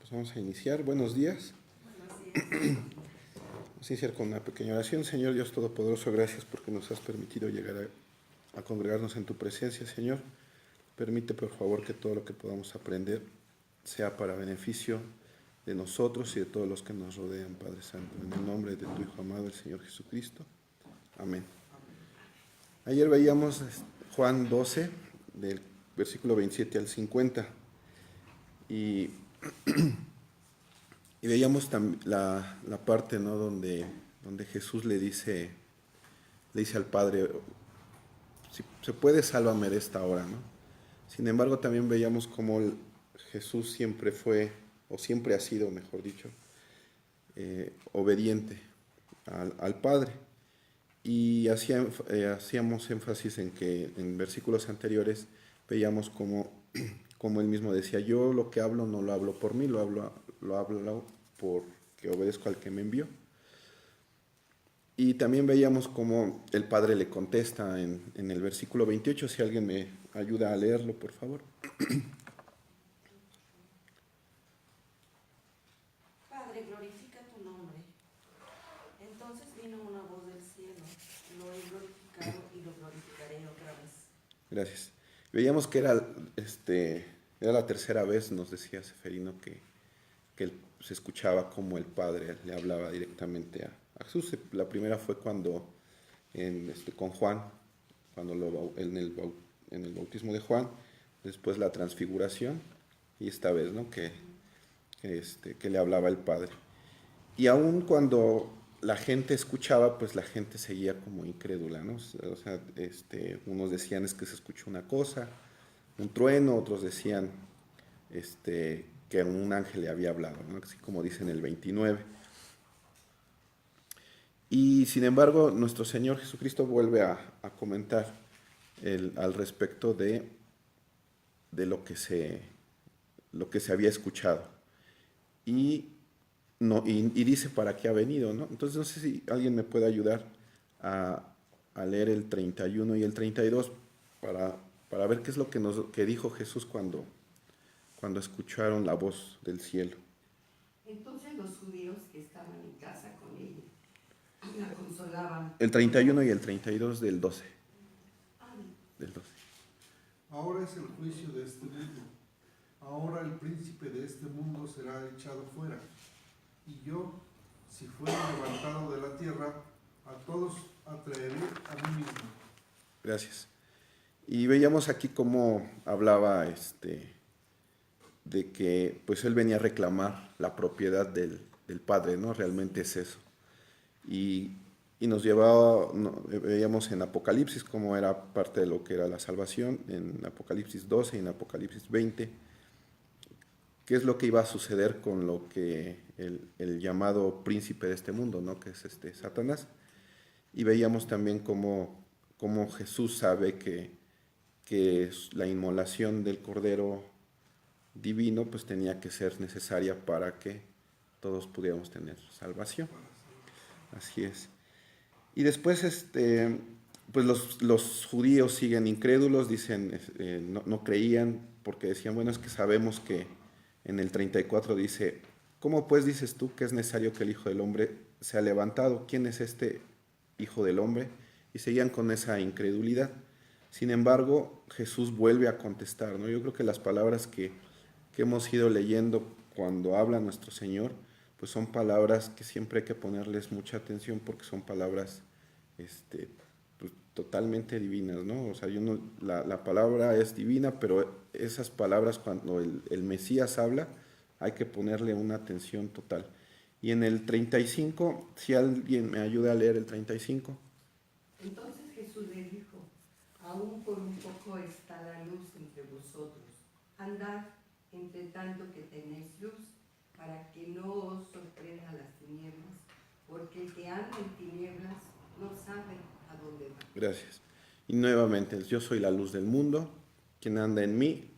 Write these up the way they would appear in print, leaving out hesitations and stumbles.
Pues vamos a iniciar. Buenos días. Buenos días. Vamos a iniciar con una pequeña oración. Señor Dios Todopoderoso, gracias porque nos has permitido llegar a congregarnos en tu presencia, Señor. Permite, por favor, que todo lo que podamos aprender sea para beneficio de nosotros y de todos los que nos rodean, Padre Santo. En el nombre de tu Hijo amado, el Señor Jesucristo. Amén. Ayer veíamos Juan 12, del versículo 27 al 50. Y veíamos la parte, ¿no?, donde Jesús le dice al Padre, si se puede, sálvame de esta hora, ¿no? Sin embargo, también veíamos cómo Jesús siempre fue, o siempre ha sido, mejor dicho, obediente al Padre. Y hacíamos énfasis en que en versículos anteriores veíamos como él mismo decía, yo lo que hablo no lo hablo por mí, lo hablo porque obedezco al que me envió. Y también veíamos cómo el Padre le contesta en el versículo 28, si alguien me ayuda a leerlo, por favor. Padre, glorifica tu nombre. Entonces vino una voz del cielo. Lo he glorificado y lo glorificaré otra vez. Gracias. Veíamos que era la tercera vez, nos decía Seferino, que se escuchaba como el Padre le hablaba directamente a Jesús. La primera fue cuando con Juan, cuando en el bautismo de Juan, después la transfiguración, y esta vez, ¿no?, que le hablaba el Padre. Y aún cuando la gente escuchaba, pues la gente seguía como incrédula, ¿no? O sea, unos decían es que se escuchó una cosa, un trueno, otros decían que un ángel le había hablado, ¿no?, así como dice en el 29. Y sin embargo, nuestro Señor Jesucristo vuelve a comentar al respecto de lo que se había escuchado. Y dice para qué ha venido, ¿no? Entonces no sé si alguien me puede ayudar a leer el 31 y el 32 para ver qué es lo que dijo Jesús cuando escucharon la voz del cielo. Entonces los judíos que estaban en casa con ella la consolaban. El 31 y el 32 del 12. Del 12. Ahora es el juicio de este mundo. Ahora el príncipe de este mundo será echado fuera. Y yo, si fuera levantado de la tierra, a todos atraeré a mí mismo. Gracias. Y veíamos aquí cómo hablaba de que pues él venía a reclamar la propiedad del Padre, ¿no? Realmente es eso. Y nos llevaba, veíamos en Apocalipsis cómo era parte de lo que era la salvación, en Apocalipsis 12 y en Apocalipsis 20, qué es lo que iba a suceder con lo que el llamado príncipe de este mundo, ¿no?, que es Satanás. Y veíamos también cómo Jesús sabe que la inmolación del Cordero Divino pues tenía que ser necesaria para que todos pudiéramos tener salvación. Así es. Y después pues los judíos siguen incrédulos, dicen, no creían, porque decían, bueno, es que sabemos que en el 34 dice, ¿cómo pues dices tú que es necesario que el Hijo del Hombre sea levantado? ¿Quién es este Hijo del Hombre? Y seguían con esa incredulidad. Sin embargo, Jesús vuelve a contestar, ¿no? Yo creo que las palabras que hemos ido leyendo cuando habla nuestro Señor, pues son palabras que siempre hay que ponerles mucha atención porque son palabras pues, totalmente divinas, ¿no? O sea, la palabra es divina, pero esas palabras cuando el Mesías habla, hay que ponerle una atención total. Y en el 35, si alguien me ayuda a leer el 35. Entonces Jesús le dijo, aún por un poco está la luz entre vosotros. Andad entre tanto que tenéis luz, para que no os sorprendan las tinieblas, porque el que anda en tinieblas no sabe a dónde va. Gracias. Y nuevamente, yo soy la luz del mundo, quien anda en mí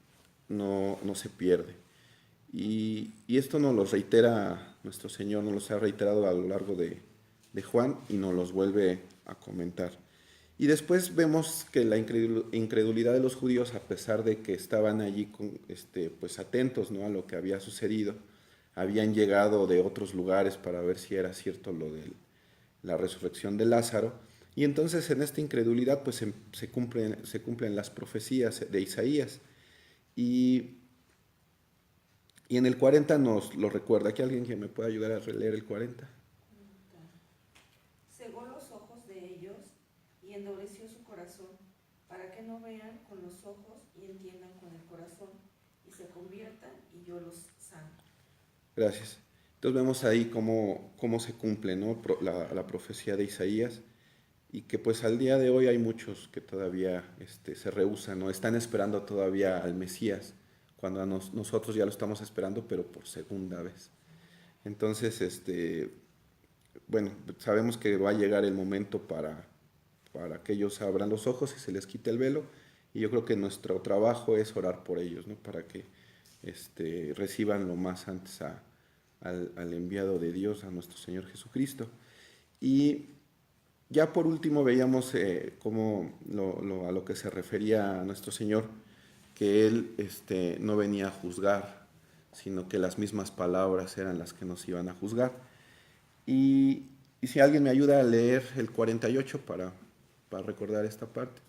no se pierde. Y esto nos lo reitera nuestro Señor, nos los ha reiterado a lo largo de Juan y nos los vuelve a comentar. Y después vemos que la incredulidad de los judíos, a pesar de que estaban allí pues atentos, ¿no?, a lo que había sucedido, habían llegado de otros lugares para ver si era cierto lo de la resurrección de Lázaro. Y entonces en esta incredulidad pues se cumplen las profecías de Isaías. Y en el 40 nos lo recuerda. ¿Aquí alguien que me pueda ayudar a releer el 40? Cegó los ojos de ellos y endureció su corazón, para que no vean con los ojos y entiendan con el corazón, y se conviertan y yo los sano. Gracias. Entonces vemos ahí cómo se cumple, ¿no? la profecía de Isaías, y que pues al día de hoy hay muchos que todavía se rehúsan, ¿no? Están esperando todavía al Mesías, cuando nosotros ya lo estamos esperando, pero por segunda vez. Entonces, bueno, sabemos que va a llegar el momento para que ellos abran los ojos y se les quite el velo, y yo creo que nuestro trabajo es orar por ellos, ¿no? Para que reciban lo más antes al enviado de Dios, a nuestro Señor Jesucristo. Y ya por último veíamos a lo que se refería a nuestro Señor, que Él no venía a juzgar, sino que las mismas palabras eran las que nos iban a juzgar. Y si alguien me ayuda a leer el 48 para recordar esta parte.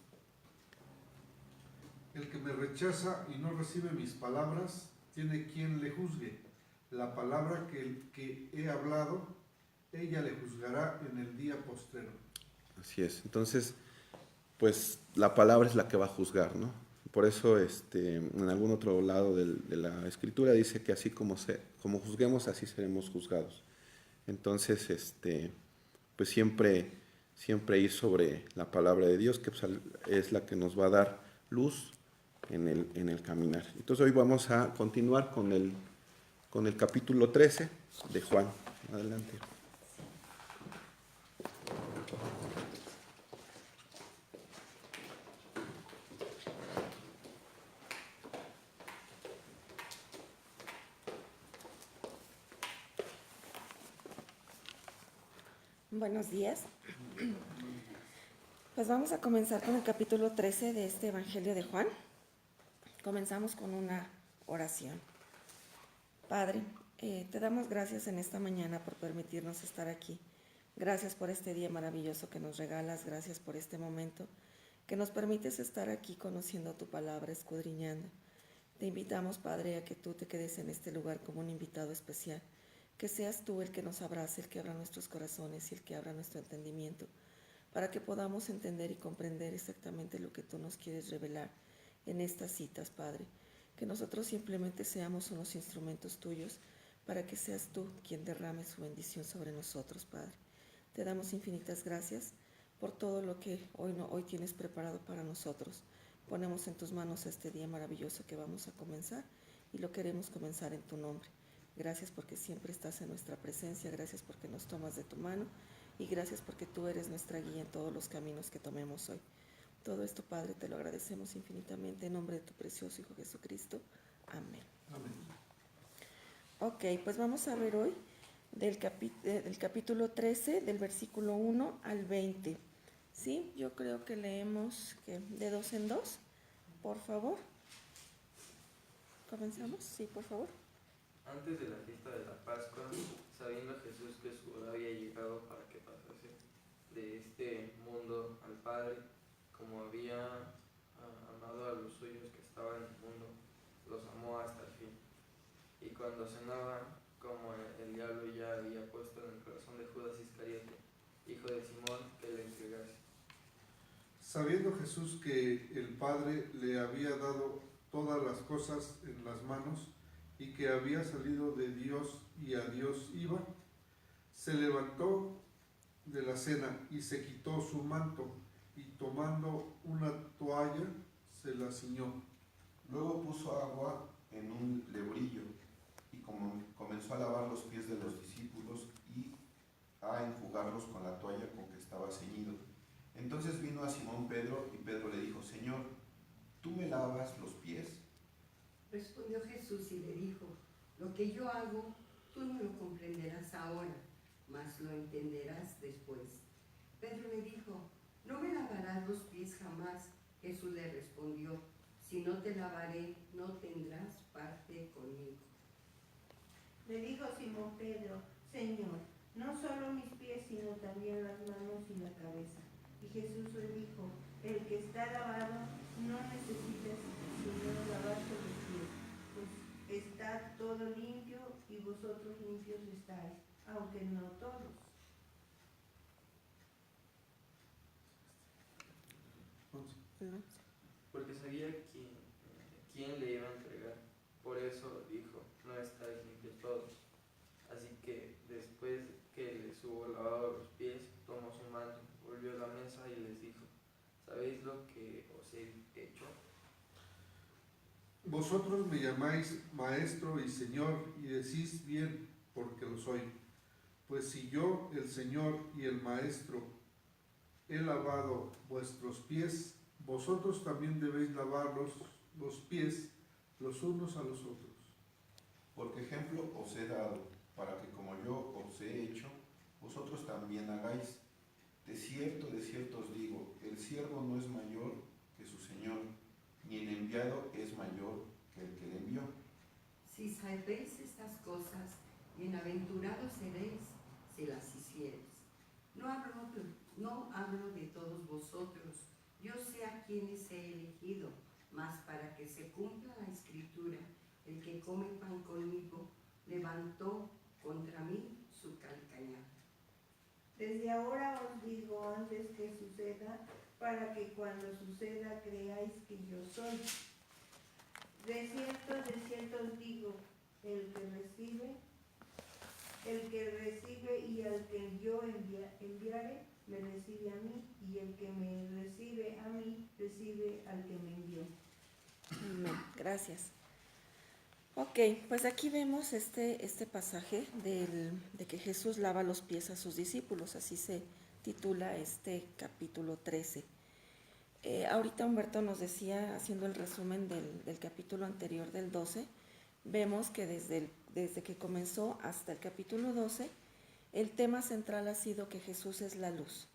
El que me rechaza y no recibe mis palabras, tiene quien le juzgue. La palabra que he hablado, ella le juzgará en el día postrero. Así es. Entonces, pues la palabra es la que va a juzgar, ¿no? Por eso en algún otro lado de la Escritura dice que así como juzguemos, así seremos juzgados. Entonces, pues siempre ir sobre la palabra de Dios, que pues, es la que nos va a dar luz en el caminar. Entonces hoy vamos a continuar con el capítulo 13 de Juan. Adelante. Buenos días. Pues vamos a comenzar con el capítulo 13 de este Evangelio de Juan. Comenzamos con una oración. Padre, te damos gracias en esta mañana por permitirnos estar aquí. Gracias por este día maravilloso que nos regalas. Gracias por este momento que nos permites estar aquí conociendo tu palabra, escudriñando. Te invitamos, Padre, a que tú te quedes en este lugar como un invitado especial. Que seas tú el que nos abrace, el que abra nuestros corazones y el que abra nuestro entendimiento, para que podamos entender y comprender exactamente lo que tú nos quieres revelar en estas citas, Padre. Que nosotros simplemente seamos unos instrumentos tuyos, para que seas tú quien derrame su bendición sobre nosotros, Padre. Te damos infinitas gracias por todo lo que hoy tienes preparado para nosotros. Ponemos en tus manos este día maravilloso que vamos a comenzar, y lo queremos comenzar en tu nombre. Gracias porque siempre estás en nuestra presencia, gracias porque nos tomas de tu mano, y gracias porque tú eres nuestra guía en todos los caminos que tomemos hoy. Todo esto, Padre, te lo agradecemos infinitamente en nombre de tu precioso Hijo Jesucristo. Amén. Amén. Ok, pues vamos a ver hoy del capítulo 13, del versículo 1 al 20. ¿Sí? Yo creo que leemos de 2 en 2, por favor. ¿Comenzamos? Sí, por favor. Antes de la fiesta de la Pascua, sabiendo Jesús que su hora había llegado para que pasase de este mundo al Padre, como había amado a los suyos que estaban en el mundo, los amó hasta el fin. Y cuando cenaban, como el diablo ya había puesto en el corazón de Judas Iscariote, hijo de Simón, que le entregase. Sabiendo Jesús que el Padre le había dado todas las cosas en las manos, y que había salido de Dios y a Dios iba, se levantó de la cena y se quitó su manto, y tomando una toalla se la ciñó. Luego puso agua en un lebrillo y comenzó a lavar los pies de los discípulos y a enjugarlos con la toalla con que estaba ceñido. Entonces vino a Simón Pedro, y Pedro le dijo: Señor, ¿tú me lavas los pies? Respondió Jesús y le dijo: lo que yo hago, tú no lo comprenderás ahora, mas lo entenderás después. Pedro le dijo: no me lavarás los pies jamás. Jesús le respondió: si no te lavaré, no tendrás parte conmigo. Le dijo Simón Pedro: Señor, no solo mis pies, sino también las manos y la cabeza. Y Jesús le dijo: el que está lavado no necesita sino lavarse los pies, pues está todo limpio y vosotros limpios estáis, aunque no todos. Porque sabía quién le iba a entregar. Por eso dijo: no estáis limpios todos. Así que después que les hubo lavado los pies, tomó su manto, volvió a la mesa y les dijo: ¿sabéis lo que os he hecho? Vosotros me llamáis maestro y señor, y decís bien, porque lo soy. Pues si yo, el Señor y el maestro, he lavado vuestros pies, vosotros también debéis lavar los pies los unos a los otros. Porque ejemplo os he dado, para que como yo os he hecho, vosotros también hagáis. De cierto os digo, el siervo no es mayor que su señor, ni el enviado es mayor que el que le envió. Si sabéis estas cosas, bienaventurados seréis si las hiciereis. No hablo de todos vosotros, yo sé a quienes he elegido, mas para que se cumpla la escritura, el que come pan conmigo levantó contra mí su calcañar. Desde ahora os digo antes que suceda, para que cuando suceda creáis que yo soy. De cierto os digo, el que recibe y al que yo enviare, me recibe a mí, y el que me recibe a mí, recibe al que me envió. Amén. Gracias. Ok, pues aquí vemos este pasaje de que Jesús lava los pies a sus discípulos, así se titula este capítulo 13. Ahorita Humberto nos decía, haciendo el resumen del capítulo anterior del 12, vemos que desde que comenzó hasta el capítulo 12, el tema central ha sido que Jesús es la luz,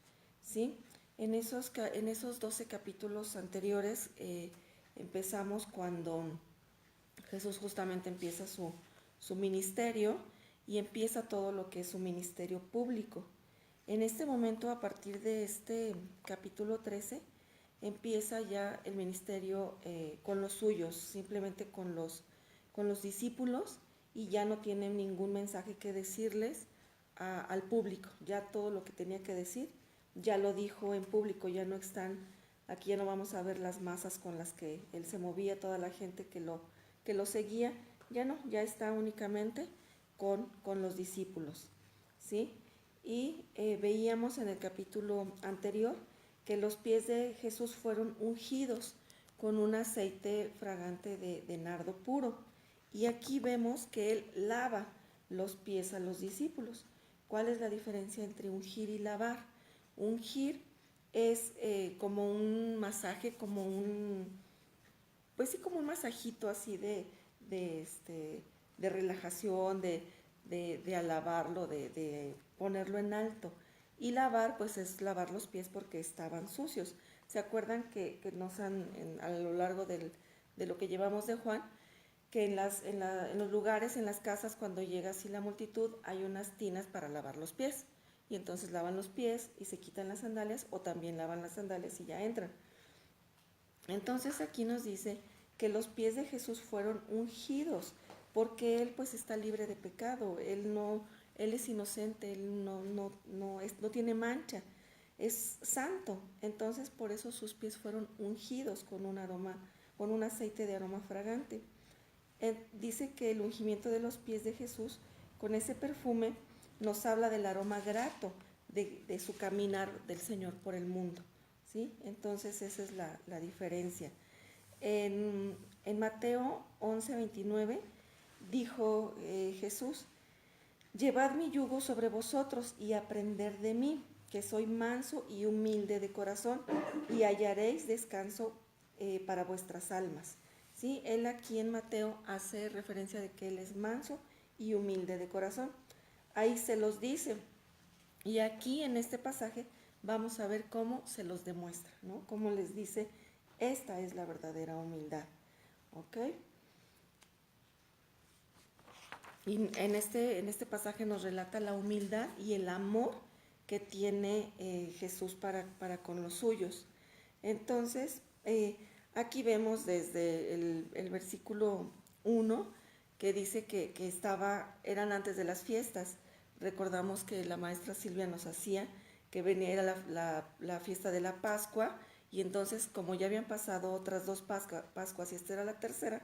¿sí? En esos 12 capítulos anteriores empezamos cuando Jesús justamente empieza su ministerio y empieza todo lo que es su ministerio público. En este momento, a partir de este capítulo 13, empieza ya el ministerio con los suyos, simplemente con los discípulos, y ya no tienen ningún mensaje que decirles al público. Ya todo lo que tenía que decir ya lo dijo en público, ya no están, aquí ya no vamos a ver las masas con las que él se movía, toda la gente que lo seguía, ya no, ya está únicamente con los discípulos, ¿sí? Y veíamos en el capítulo anterior que los pies de Jesús fueron ungidos con un aceite fragante de nardo puro. Y aquí vemos que él lava los pies a los discípulos. ¿Cuál es la diferencia entre ungir y lavar? Ungir es como un masaje, pues sí, como un masajito así de relajación, de alabarlo, de ponerlo en alto. Y lavar, pues es lavar los pies porque estaban sucios. ¿Se acuerdan que a lo largo de lo que llevamos de Juan, que en los lugares, en las casas, cuando llega así la multitud, hay unas tinas para lavar los pies? Y entonces lavan los pies y se quitan las sandalias, o también lavan las sandalias y ya entran. Entonces aquí nos dice que los pies de Jesús fueron ungidos, porque él pues está libre de pecado, él es inocente, él no tiene mancha, es santo. Entonces por eso sus pies fueron ungidos con un aceite de aroma fragante. Dice que el ungimiento de los pies de Jesús con ese perfume nos habla del aroma grato de su caminar del Señor por el mundo, ¿sí? Entonces esa es la diferencia. En Mateo 11:29 dijo Jesús: llevad mi yugo sobre vosotros y aprended de mí, que soy manso y humilde de corazón, y hallaréis descanso para vuestras almas. ¿Sí? Él aquí en Mateo hace referencia de que él es manso y humilde de corazón. Ahí se los dice. Y aquí en este pasaje vamos a ver cómo se los demuestra, ¿no? Cómo les dice, esta es la verdadera humildad. ¿Ok? Y en este pasaje nos relata la humildad y el amor que tiene Jesús para con los suyos. Entonces, aquí vemos desde el versículo 1 que dice que eran antes de las fiestas. Recordamos que la maestra Silvia nos hacía que venía, era la fiesta de la Pascua, y entonces como ya habían pasado otras 2 Pascuas y esta era la tercera,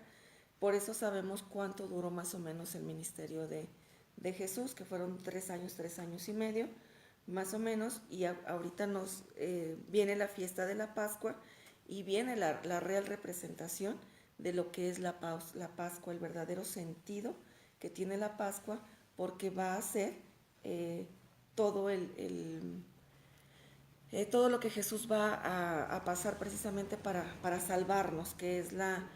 por eso sabemos cuánto duró más o menos el ministerio de Jesús, que fueron 3 años y medio, más o menos, y ahorita nos viene la fiesta de la Pascua y viene la real representación de lo que es la Pascua, el verdadero sentido que tiene la Pascua, porque va a ser todo todo lo que Jesús va a pasar precisamente para salvarnos, que es la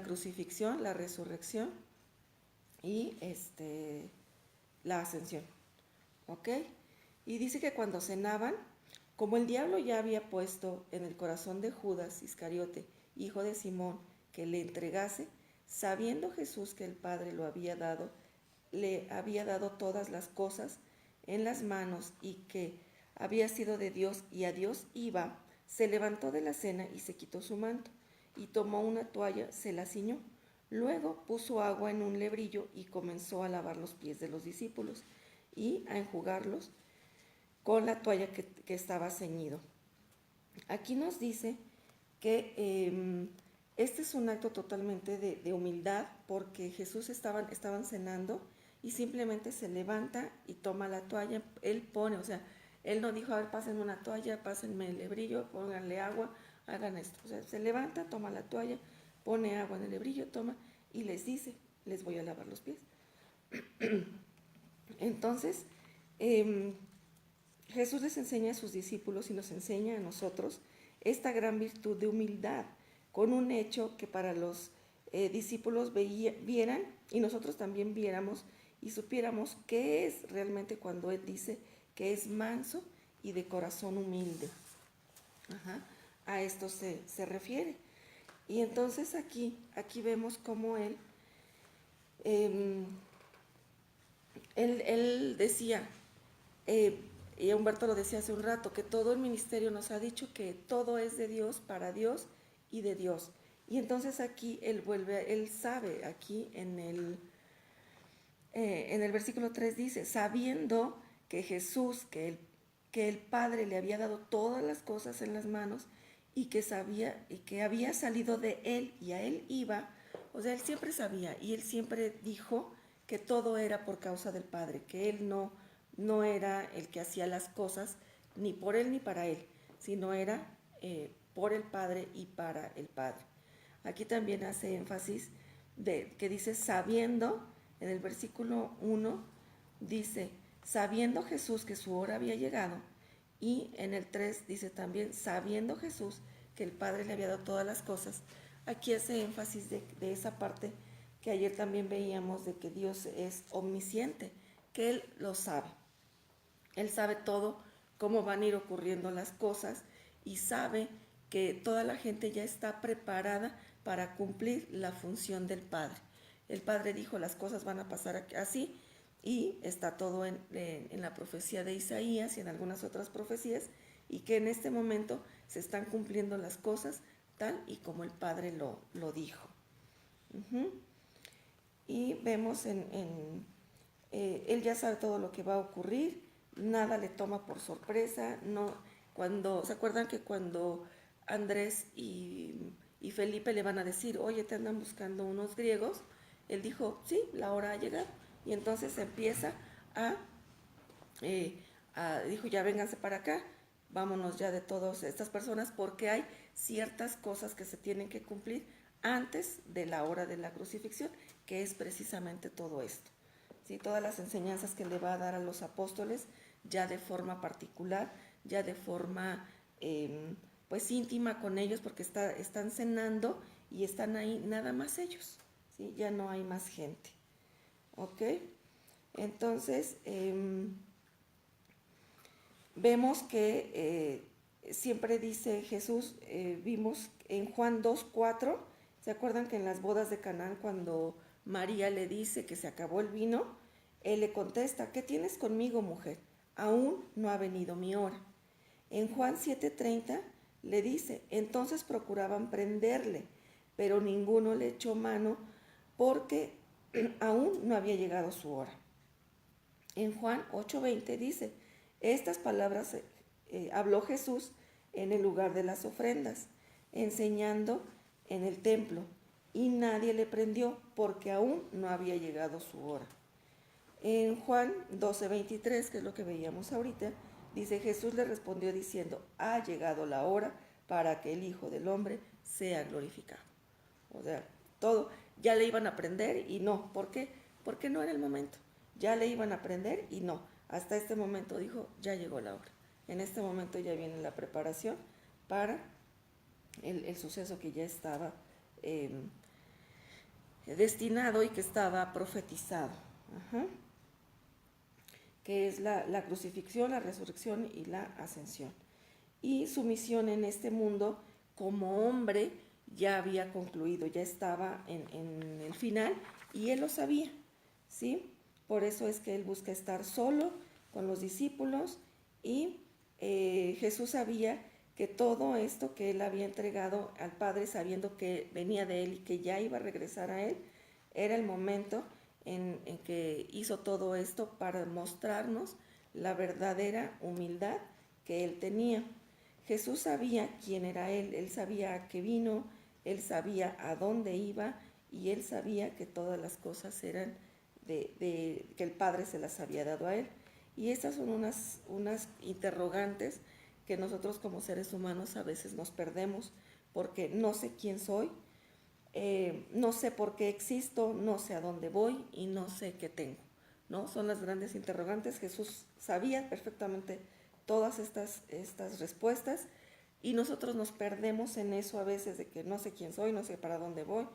crucifixión, la resurrección y la ascensión. ¿Ok? Y dice que cuando cenaban, como el diablo ya había puesto en el corazón de Judas Iscariote, hijo de Simón, que le entregase, sabiendo Jesús que el Padre le había dado todas las cosas en las manos y que había sido de Dios y a Dios iba, se levantó de la cena y se quitó su manto, y tomó una toalla, se la ciñó. Luego puso agua en un lebrillo y comenzó a lavar los pies de los discípulos y a enjugarlos con la toalla que estaba ceñido. Aquí nos dice que este es un acto totalmente de humildad, porque Jesús estaban cenando y simplemente se levanta y toma la toalla. Él pone, o sea, él no dijo, a ver, pásenme una toalla, pásenme el lebrillo, pónganle agua, hagan esto. O sea, se levanta, toma la toalla, pone agua en el lebrillo, toma y les dice, les voy a lavar los pies. Entonces, Jesús les enseña a sus discípulos y nos enseña a nosotros esta gran virtud de humildad, con un hecho que para los discípulos vieran y nosotros también viéramos y supiéramos qué es realmente cuando Él dice que es manso y de corazón humilde. Ajá, a esto se refiere. Y entonces aquí vemos cómo él decía, y Humberto lo decía hace un rato, que todo el ministerio nos ha dicho que todo es de Dios, para Dios y de Dios. Y entonces aquí él sabe, aquí en el versículo 3 dice, sabiendo que Jesús, que el Padre le había dado todas las cosas en las manos y que sabía y que había salido de Él y a Él iba, o sea, Él siempre sabía y Él siempre dijo que todo era por causa del Padre, que Él no era el que hacía las cosas ni por Él ni para Él, sino era por el Padre y para el Padre. Aquí también hace énfasis que dice sabiendo, en el versículo 1 dice, sabiendo Jesús que su hora había llegado, y en el 3 dice también, sabiendo Jesús que el Padre le había dado todas las cosas. Aquí hace énfasis de esa parte que ayer también veíamos, de que Dios es omnisciente, que Él lo sabe. Él sabe todo, cómo van a ir ocurriendo las cosas, y sabe que toda la gente ya está preparada para cumplir la función del Padre. El Padre dijo, las cosas van a pasar así, y está todo en la profecía de Isaías y en algunas otras profecías, y que en este momento se están cumpliendo las cosas tal y como el Padre lo dijo. Y vemos Él ya sabe todo lo que va a ocurrir, nada le toma por sorpresa. ¿Se acuerdan que cuando Andrés y Felipe le van a decir, oye, te andan buscando unos griegos? Él dijo, sí, la hora ha llegado. Y entonces empieza dijo, ya vénganse para acá, vámonos ya de todas estas personas, porque hay ciertas cosas que se tienen que cumplir antes de la hora de la crucifixión, que es precisamente todo esto. ¿Sí? Todas las enseñanzas que le va a dar a los apóstoles, ya de forma particular, ya de forma pues íntima con ellos, porque están cenando y están ahí nada más ellos, ¿sí? Ya no hay más gente. ¿Ok? Entonces, vemos que siempre dice Jesús, vimos en Juan 2:4, ¿se acuerdan que en las bodas de Canaán, cuando María le dice que se acabó el vino, él le contesta, ¿qué tienes conmigo, mujer? Aún no ha venido mi hora. En Juan 7:30 le dice, entonces procuraban prenderle, pero ninguno le echó mano porque aún no había llegado su hora. En Juan 8:20 dice, estas palabras habló Jesús en el lugar de las ofrendas, enseñando en el templo, y nadie le prendió porque aún no había llegado su hora. En Juan 12:23, que es lo que veíamos ahorita, dice, Jesús le respondió diciendo, ha llegado la hora para que el Hijo del Hombre sea glorificado. O sea, todo, ya le iban a prender y no. ¿Por qué? Porque no era el momento. Ya le iban a prender y no. Hasta este momento dijo, ya llegó la hora. En este momento ya viene la preparación para el suceso que ya estaba destinado y que estaba profetizado. Ajá. Que es la crucifixión, la resurrección y la ascensión. Y su misión en este mundo como hombre ya había concluido, ya estaba en el final y él lo sabía, ¿sí? Por eso es que él busca estar solo con los discípulos y Jesús sabía que todo esto que él había entregado al Padre, sabiendo que venía de él y que ya iba a regresar a él, era el momento en que hizo todo esto para mostrarnos la verdadera humildad que él tenía. Jesús sabía quién era él sabía a qué vino, él sabía a dónde iba y él sabía que todas las cosas eran que el Padre se las había dado a él. Y estas son unas interrogantes que nosotros como seres humanos a veces nos perdemos porque no sé quién soy, no sé por qué existo, no sé a dónde voy y no sé qué tengo, ¿no? Son las grandes interrogantes. Jesús sabía perfectamente todas estas respuestas y nosotros nos perdemos en eso a veces de que no sé quién soy, no sé para dónde voy,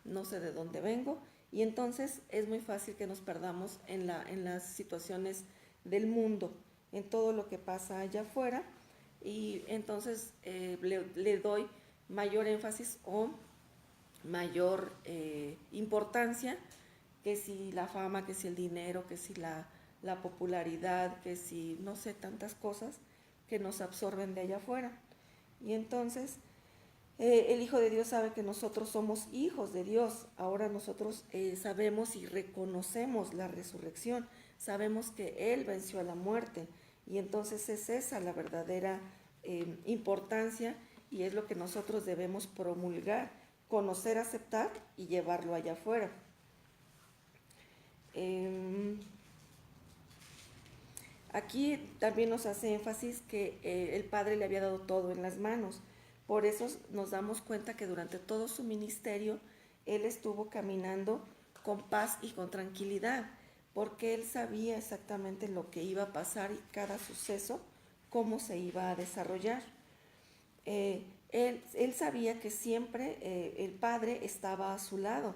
no sé de dónde vengo y entonces es muy fácil que nos perdamos en las situaciones del mundo, en todo lo que pasa allá afuera y entonces le doy mayor énfasis o mayor importancia que si la fama, que si el dinero, que si la popularidad, que si no sé, tantas cosas que nos absorben de allá afuera. Y entonces el Hijo de Dios sabe que nosotros somos hijos de Dios. Ahora nosotros sabemos y reconocemos la resurrección, sabemos que Él venció a la muerte y entonces es esa la verdadera importancia y es lo que nosotros debemos promulgar, conocer, aceptar y llevarlo allá afuera. Aquí también nos hace énfasis que el Padre le había dado todo en las manos. Por eso nos damos cuenta que durante todo su ministerio Él estuvo caminando con paz y con tranquilidad, porque Él sabía exactamente lo que iba a pasar y cada suceso, cómo se iba a desarrollar. Él sabía que siempre el Padre estaba a su lado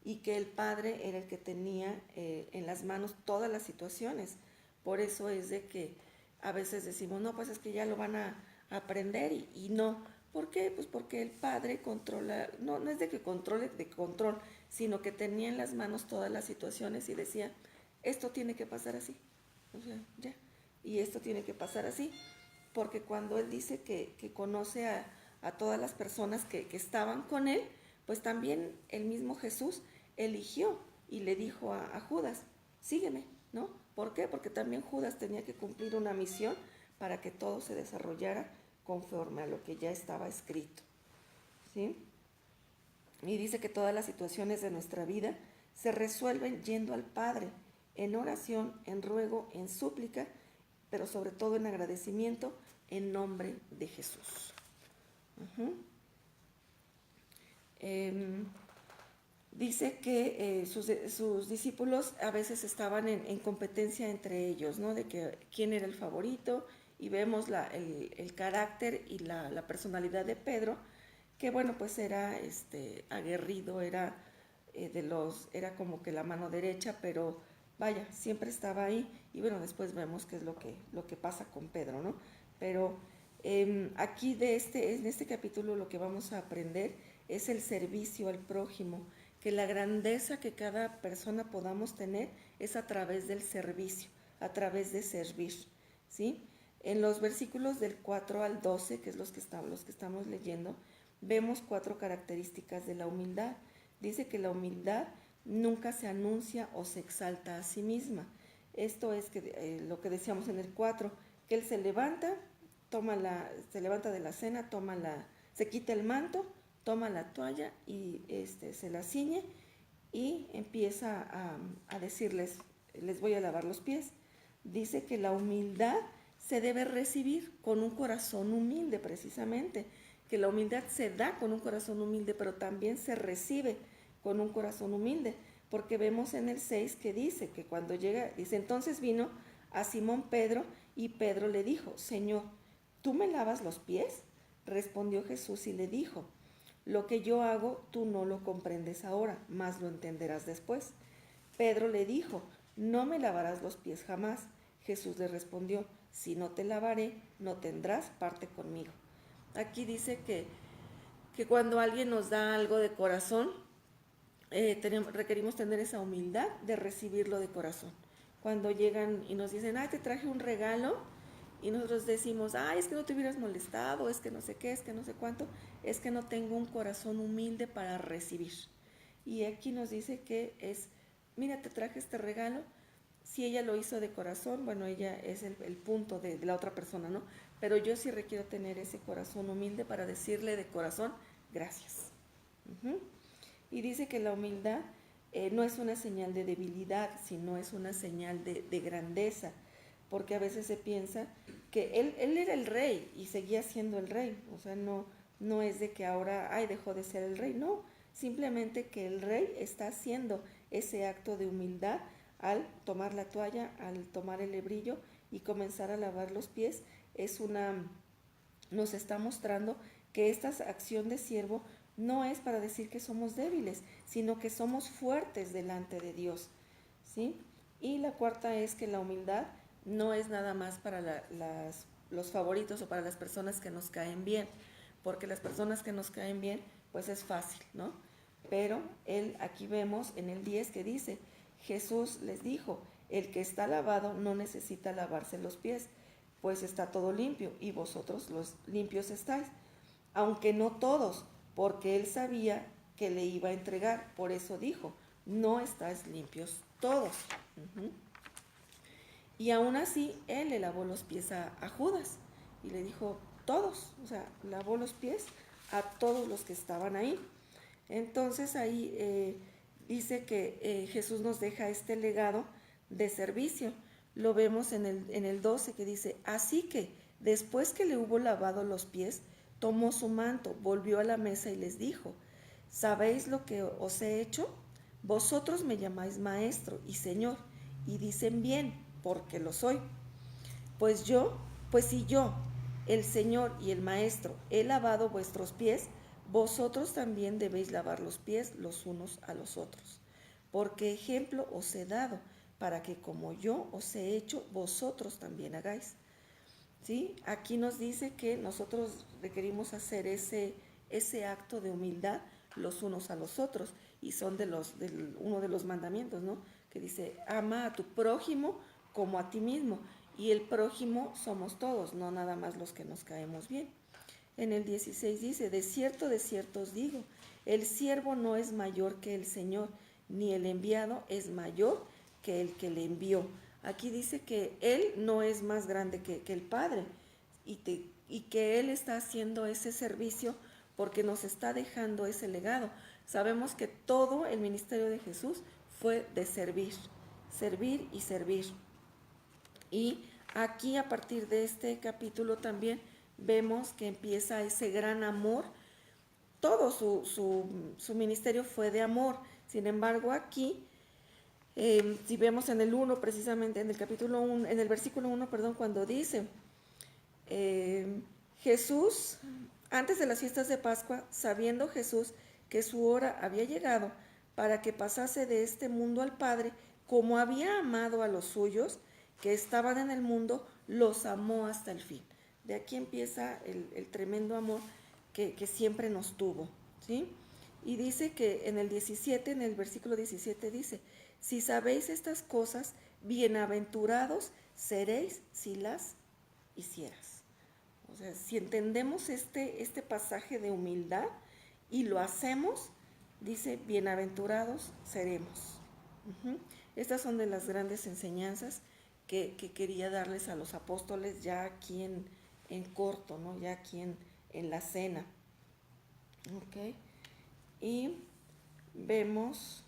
y que el Padre era el que tenía en las manos todas las situaciones. Por eso es de que a veces decimos, no, pues es que ya lo van a aprender y no. ¿Por qué? Pues porque el Padre controla, no es de que controle, de control, sino que tenía en las manos todas las situaciones y decía, esto tiene que pasar así, o sea, ya, y esto tiene que pasar así, porque cuando Él dice que conoce a todas las personas que estaban con Él, pues también el mismo Jesús eligió y le dijo a Judas, sígueme, ¿no? ¿Por qué? Porque también Judas tenía que cumplir una misión para que todo se desarrollara conforme a lo que ya estaba escrito, ¿sí? Y dice que todas las situaciones de nuestra vida se resuelven yendo al Padre, en oración, en ruego, en súplica, pero sobre todo en agradecimiento, en nombre de Jesús. Dice que sus discípulos a veces estaban en competencia entre ellos, ¿no? De que quién era el favorito, y vemos el carácter y la personalidad de Pedro, que bueno, pues era aguerrido, era era como que la mano derecha, pero vaya, siempre estaba ahí, y bueno, después vemos qué es lo que pasa con Pedro, ¿no? Pero aquí en este capítulo lo que vamos a aprender es el servicio al prójimo, que la grandeza que cada persona podamos tener es a través del servicio, a través de servir, ¿sí? En los versículos del 4 al 12, que es los que estamos leyendo, vemos 4 características de la humildad. Dice que la humildad nunca se anuncia o se exalta a sí misma. Esto es lo que decíamos en el 4, que él se levanta de la cena, se quita el manto, toma la toalla y se la ciñe y empieza a decirles, les voy a lavar los pies. Dice que la humildad se debe recibir con un corazón humilde, precisamente, que la humildad se da con un corazón humilde, pero también se recibe con un corazón humilde, porque vemos en el 6 que dice que cuando llega, dice, entonces vino a Simón Pedro y Pedro le dijo, Señor, ¿tú me lavas los pies? Respondió Jesús y le dijo, lo que yo hago tú no lo comprendes ahora, mas lo entenderás después. Pedro le dijo, no me lavarás los pies jamás. Jesús le respondió, si no te lavaré, no tendrás parte conmigo. Aquí dice que cuando alguien nos da algo de corazón, requerimos tener esa humildad de recibirlo de corazón. Cuando llegan y nos dicen, te traje un regalo, y nosotros decimos, es que no te hubieras molestado, es que no sé qué, es que no sé cuánto, es que no tengo un corazón humilde para recibir. Y aquí nos dice que mira, te traje este regalo. Si ella lo hizo de corazón, bueno, ella es el punto de la otra persona, ¿no? Pero yo sí requiero tener ese corazón humilde para decirle de corazón, gracias. Y dice que la humildad no es una señal de debilidad, sino es una señal de grandeza, porque a veces se piensa que él era el rey y seguía siendo el rey, o sea, no es de que ahora, dejó de ser el rey, no, simplemente que el rey está haciendo ese acto de humildad al tomar la toalla, al tomar el lebrillo y comenzar a lavar los pies. Nos está mostrando que esta acción de siervo no es para decir que somos débiles, sino que somos fuertes delante de Dios, ¿sí? Y la cuarta es que la humildad no es nada más para los favoritos o para las personas que nos caen bien, porque las personas que nos caen bien, pues es fácil, ¿no? Pero aquí vemos en el 10 que dice, Jesús les dijo, el que está lavado no necesita lavarse los pies, pues está todo limpio y vosotros los limpios estáis, aunque no todos, porque él sabía que le iba a entregar, por eso dijo, no estáis limpios todos. Y aún así, él le lavó los pies a Judas y le dijo, todos, o sea, lavó los pies a todos los que estaban ahí. Entonces ahí dice que Jesús nos deja este legado de servicio. Lo vemos en el 12 que dice, así que después que le hubo lavado los pies, tomó su manto, volvió a la mesa y les dijo, ¿sabéis lo que os he hecho? Vosotros me llamáis maestro y señor, y dicen bien, porque lo soy. Pues si yo, el Señor y el Maestro, he lavado vuestros pies, vosotros también debéis lavar los pies los unos a los otros. Porque ejemplo os he dado, para que como yo os he hecho, vosotros también hagáis. ¿Sí? Aquí nos dice que nosotros requerimos hacer ese acto de humildad los unos a los otros, y son uno de los mandamientos, ¿no? Que dice, ama a tu prójimo como a ti mismo, y el prójimo somos todos, no nada más los que nos caemos bien. En el 16 dice, de cierto os digo, el siervo no es mayor que el Señor, ni el enviado es mayor que el que le envió. Aquí dice que él no es más grande que el Padre, y que él está haciendo ese servicio porque nos está dejando ese legado. Sabemos que todo el ministerio de Jesús fue de servir y servir. Y aquí a partir de este capítulo también vemos que empieza ese gran amor. Todo su ministerio fue de amor. Sin embargo, aquí, si vemos en el 1, precisamente en el capítulo 1, en el versículo 1, cuando dice, Jesús, antes de las fiestas de Pascua, sabiendo Jesús que su hora había llegado para que pasase de este mundo al Padre, como había amado a los suyos que estaban en el mundo, los amó hasta el fin. De aquí empieza el tremendo amor que siempre nos tuvo, ¿sí? Y dice que en el 17, en el versículo 17 dice, si sabéis estas cosas, bienaventurados seréis si las hicieras. O sea, si entendemos este pasaje de humildad y lo hacemos, dice, bienaventurados seremos. Estas son de las grandes enseñanzas que quería darles a los apóstoles ya aquí en corto, ¿no? Ya aquí en la cena. ¿Ok? Y vemos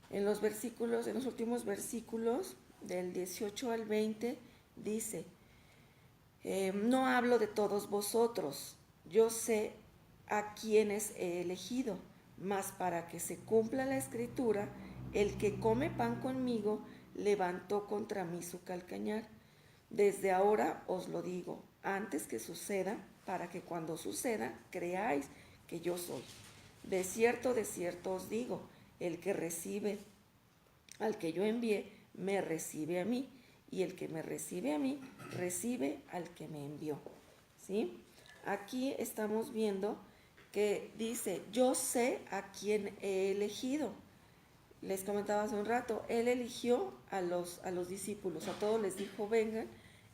en los versículos, en los últimos versículos, del 18 al 20, dice, no hablo de todos vosotros, yo sé a quienes he elegido, mas para que se cumpla la escritura, el que come pan conmigo levantó contra mí su calcañar. Desde ahora os lo digo, antes que suceda, para que cuando suceda creáis que yo soy. De cierto os digo, el que recibe al que yo envié, me recibe a mí, y el que me recibe a mí, recibe al que me envió. ¿Sí? Aquí estamos viendo que dice, yo sé a quién he elegido. Les comentaba hace un rato, él eligió a los discípulos, a todos les dijo vengan,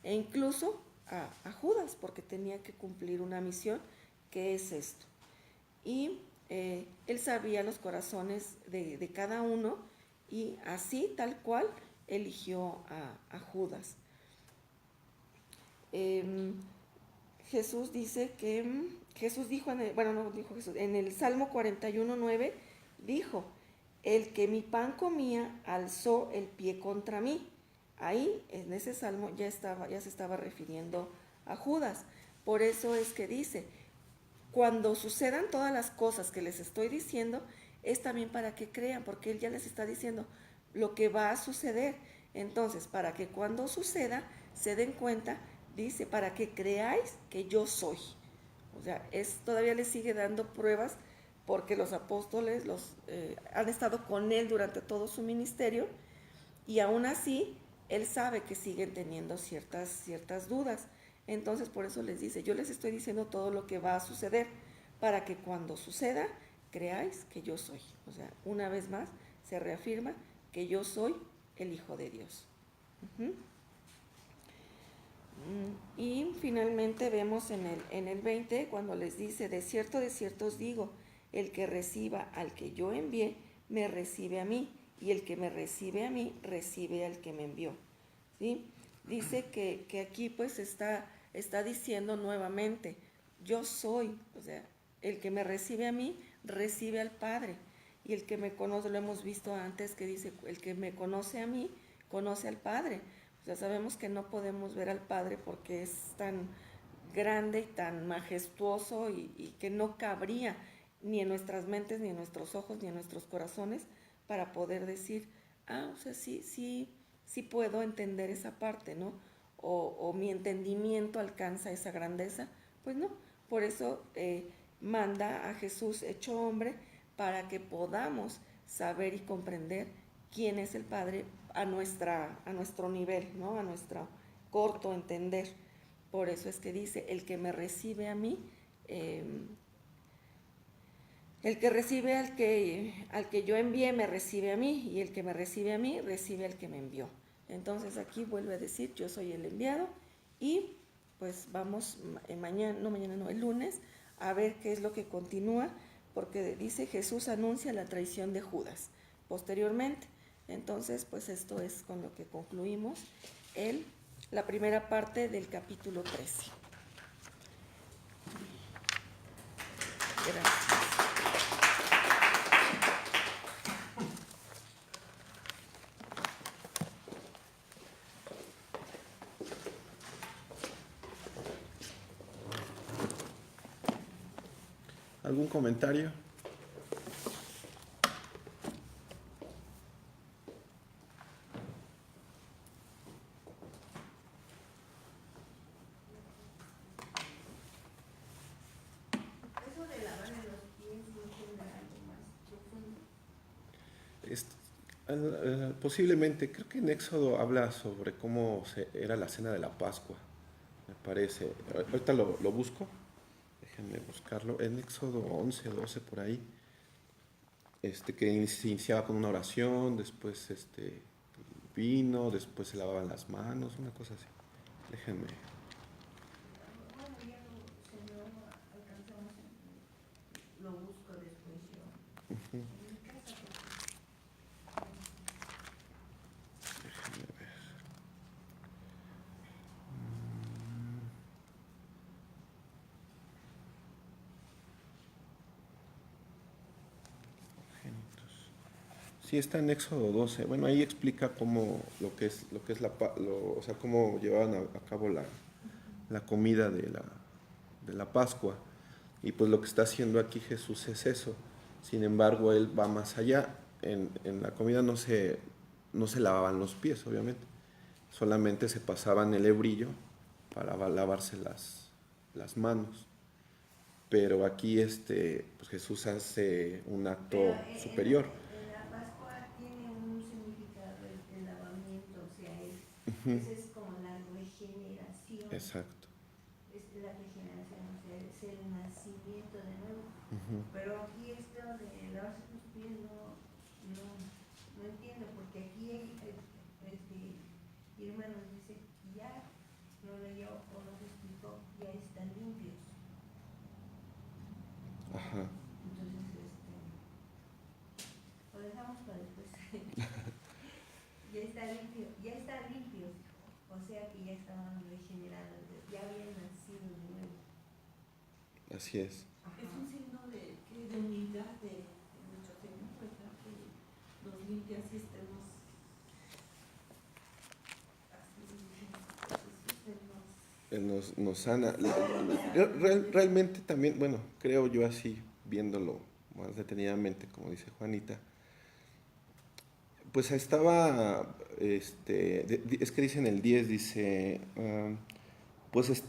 e incluso a Judas, porque tenía que cumplir una misión, que es esto. Y él sabía los corazones de cada uno, y así, tal cual, eligió a Judas. Jesús dice que, Jesús dijo, en el Salmo 41:9, dijo, el que mi pan comía alzó el pie contra mí. Ahí, en ese salmo, ya se estaba refiriendo a Judas. Por eso es que dice, cuando sucedan todas las cosas que les estoy diciendo, es también para que crean, porque él ya les está diciendo lo que va a suceder. Entonces, para que cuando suceda, se den cuenta, dice, para que creáis que yo soy. O sea, todavía les sigue dando pruebas, porque los apóstoles han estado con él durante todo su ministerio, y aún así, él sabe que siguen teniendo ciertas dudas. Entonces, por eso les dice, yo les estoy diciendo todo lo que va a suceder, para que cuando suceda, creáis que yo soy. O sea, una vez más, se reafirma que yo soy el Hijo de Dios. Y finalmente vemos en el 20, cuando les dice, de cierto os digo, el que reciba al que yo envié, me recibe a mí, y el que me recibe a mí, recibe al que me envió. ¿Sí? Dice que aquí pues está diciendo nuevamente, yo soy, o sea, el que me recibe a mí, recibe al Padre, y el que me conoce, lo hemos visto antes, que dice, el que me conoce a mí, conoce al Padre. O sea, sabemos que no podemos ver al Padre porque es tan grande y tan majestuoso y que no cabría ni en nuestras mentes, ni en nuestros ojos, ni en nuestros corazones para poder decir, o sea, sí puedo entender esa parte, ¿no? O mi entendimiento alcanza esa grandeza. Pues no, por eso manda a Jesús hecho hombre para que podamos saber y comprender quién es el Padre a nuestro nivel, ¿no? A nuestro corto entender. Por eso es que dice, el que me recibe a mí, el que recibe al que yo envié, me recibe a mí, y el que me recibe a mí, recibe al que me envió. Entonces aquí vuelve a decir, yo soy el enviado, y pues vamos el lunes, a ver qué es lo que continúa, porque dice, Jesús anuncia la traición de Judas posteriormente. Entonces, pues esto es con lo que concluimos la primera parte del capítulo 13. Gracias. ¿Algún comentario? Eso de lavarle los pies no tiene algo más profundo. Posiblemente, creo que en Éxodo habla sobre cómo era la cena de la Pascua, me parece. Ahorita lo busco. déjenme buscarlo, en Éxodo 11, 12 por ahí, que se iniciaba con una oración, después vino, después se lavaban las manos, una cosa así. Déjenme. Bueno, ya si no alcanzamos, lo busco después yo. Ujú, En mi casa, déjenme ver. Primogénitos. Sí, está en Éxodo 12. Bueno, ahí explica cómo lo que es o sea, cómo llevaban a cabo la comida de la Pascua. Y pues lo que está haciendo aquí Jesús es eso. Sin embargo, él va más allá. En la comida no se lavaban los pies, obviamente. Solamente se pasaban el hebrillo para lavarse las manos. Pero aquí pues Jesús hace un acto pero superior. en la Pascua tiene un significado el lavamiento, o sea, Ujú, esa es como la regeneración. exacto. Es la regeneración, o sea, es el nacimiento de nuevo. Ujú. Pero aquí esto de lavarse los pies no entiendo, porque aquí Irma nos dice que ya no leyó o nos explicó, ya están limpios. Ajá. Entonces, lo dejamos para después. Ya está limpio, o sea que ya estaban regenerados, ya habían nacido de nuevo. Así es. Ajá. Es un signo de unidad de nuestro Señor, ¿verdad? Que nos limpia si estemos así, Jesús Él nos sana. Realmente también, bueno, creo yo así, viéndolo más detenidamente, como dice Juanita, pues estaba, es que dice en el 10, dice, pues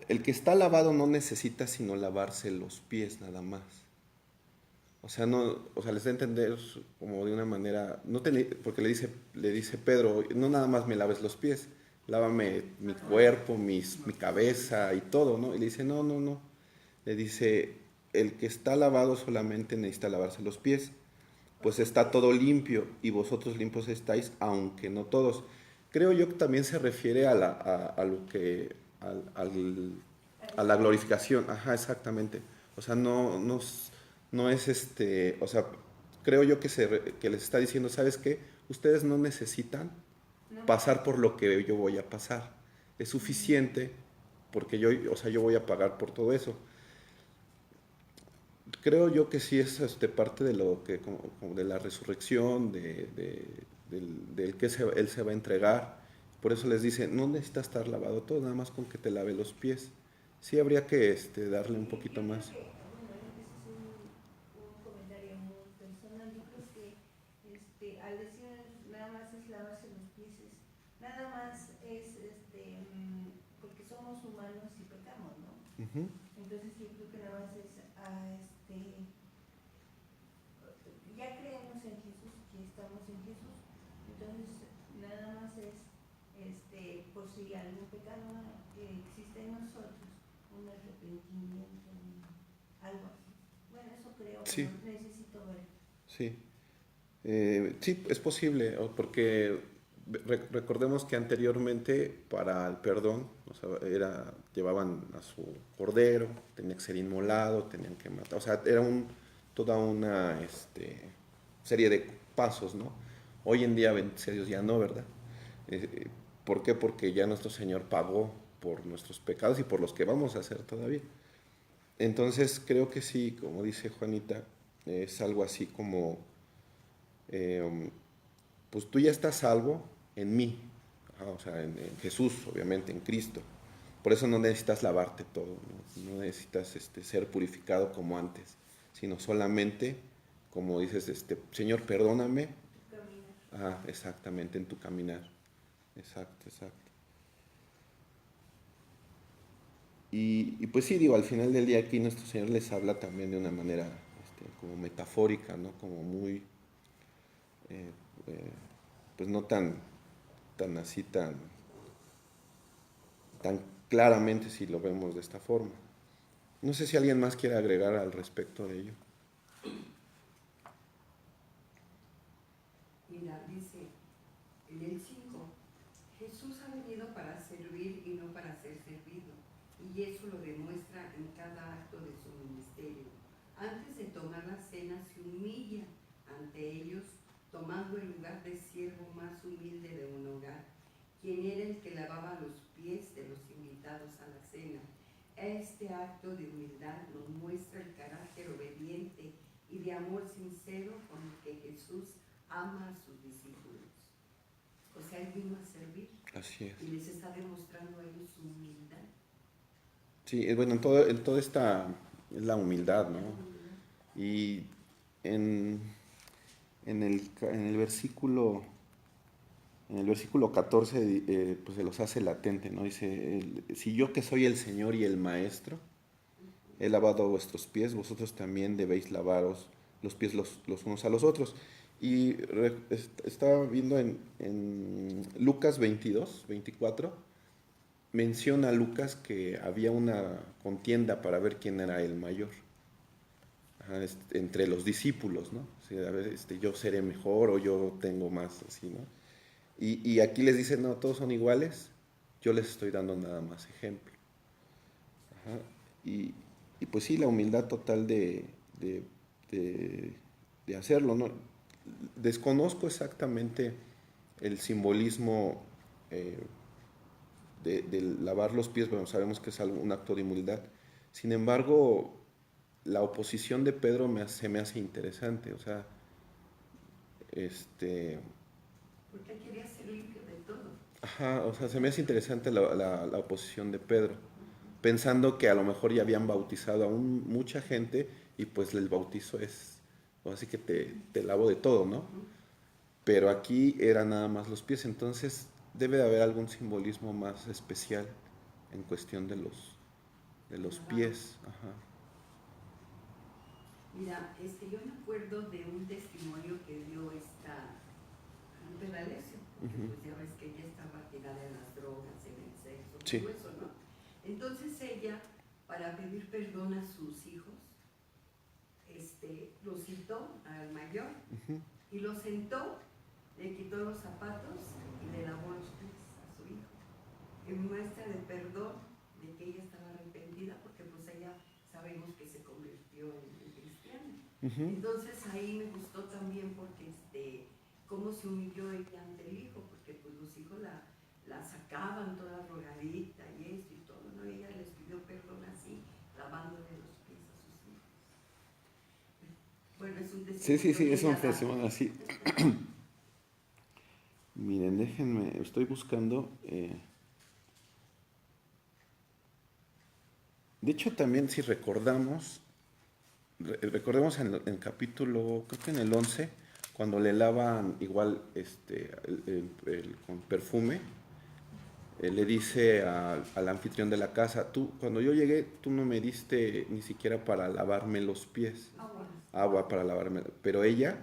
el que está lavado no necesita sino lavarse los pies nada más. O sea, no, o sea, les da a entender como de una manera, porque le dice Pedro, no nada más me laves los pies, lávame mi cuerpo, mi cabeza y todo, ¿no? Y le dice, no, no, no. Le dice, el que está lavado solamente necesita lavarse los pies, pues está todo limpio y vosotros limpios estáis, aunque no todos. Creo yo que también se refiere a lo que, a la glorificación, ajá, exactamente. O sea, no es o sea, creo yo que les está diciendo, ¿sabes qué? Ustedes no necesitan pasar por lo que yo voy a pasar. Es suficiente porque o sea, yo voy a pagar por todo eso. Creo yo que sí es parte de lo que, como de la resurrección, del que él se va a entregar. Por eso les dice, no necesitas estar lavado todo, nada más con que te lave los pies. Sí habría que darle un poquito más. Bueno, ese es un comentario muy personal. Yo creo que al decir nada más es lavarse los pies, nada más es porque somos humanos y pecamos, ¿no? Ujú. Entonces yo creo que nada más es ya creemos en Jesús, que estamos en Jesús, entonces nada más es por si algún pecado existe en nosotros, un arrepentimiento, algo así. Bueno, eso creo, Sí. pero necesito ver. Sí. Sí, es posible, porque recordemos que anteriormente para el perdón, o sea, llevaban a su cordero, tenía que ser inmolado, tenían que matar, o sea, era toda una serie de pasos, ¿no? Hoy en día, bendito sea Dios, ya no, ¿verdad? ¿Por qué? Porque ya nuestro Señor pagó por nuestros pecados y por los que vamos a hacer todavía. Entonces creo que sí, como dice Juanita, es algo así como pues tú ya estás salvo en mí, o sea, en Jesús, obviamente, en Cristo. Por eso no necesitas lavarte todo, no necesitas ser purificado como antes, sino solamente, como dices, Señor, perdóname. Exactamente, en tu caminar. Exacto, exacto. Y pues sí, digo, al final del día aquí nuestro Señor les habla también de una manera como metafórica, ¿no? Como muy, eh, eh, pues no tan así, tan claramente si lo vemos de esta forma. No sé si alguien más quiere agregar al respecto de ello. Mira, dice en el 5, Jesús ha venido para servir y no para ser servido, y eso lo demuestra en cada acto de su ministerio. Antes de tomar la cena se humilla ante ellos, tomando el lugar de siervo más humilde de un hogar, quien era el que lavaba los pies de los invitados a la cena. Este acto de humildad nos muestra el carácter obediente y de amor sincero con el que Jesús ama a sus discípulos. O sea, Él vino a servir Así es. y les está demostrando a ellos su humildad. Sí, bueno, en todo esta es la humildad, ¿no? Y en el versículo 14, pues se los hace latente, ¿no? Dice, si yo que soy el Señor y el Maestro, he lavado vuestros pies, vosotros también debéis lavaros los pies los unos a los otros. Y estaba viendo en Lucas 22, 24, menciona Lucas que había una contienda para ver quién era el mayor. Ajá, entre los discípulos, ¿no? O sea, a ver, yo seré mejor o yo tengo más, así, ¿no? Y aquí les dicen, no, todos son iguales, yo les estoy dando nada más ejemplo. Ajá. Y pues sí, la humildad total de hacerlo, ¿no? Desconozco exactamente el simbolismo de lavar los pies, bueno, sabemos que es un acto de humildad. Sin embargo, la oposición de Pedro se me hace interesante, o sea, Porque Él quería ser limpio de todo. ajá, o sea, se me hace interesante la oposición de Pedro, pensando que a lo mejor ya habían bautizado a mucha gente y pues el bautizo es, así que te lavo de todo, ¿no? Pero aquí era nada más los pies, entonces debe de haber algún simbolismo más especial en cuestión de los pies. Ajá. Mira, yo me acuerdo de un testimonio que dio esta Lupe D'Alessio, porque Ujú. pues ya ves que ella estaba tirada en las drogas, en el sexo, Sí. todo eso, ¿no? Entonces ella, para pedir perdón a sus hijos, lo citó al mayor Ujú. y lo sentó, le quitó los zapatos y le lavó los pies a su hijo, en muestra de perdón de que ella estaba arrepentida, porque pues ella sabemos que se convirtió en cristiana. Ujú. Entonces ahí me gustó también porque cómo se humilló ella ante el hijo, porque pues los hijos la sacaban toda rogadita y esto y todo, ¿no? Ella les pidió perdón así, lavándole los pies a sus hijos. Bueno, es un testimonio. Sí, es que un ella da. testimonio así. Miren, déjenme, estoy buscando. De hecho, también si recordemos en el capítulo, creo que en el 11, cuando le lavan igual con perfume, le dice al anfitrión de la casa, cuando yo llegué, tú no me diste ni siquiera para lavarme los pies, agua para lavarme, pero ella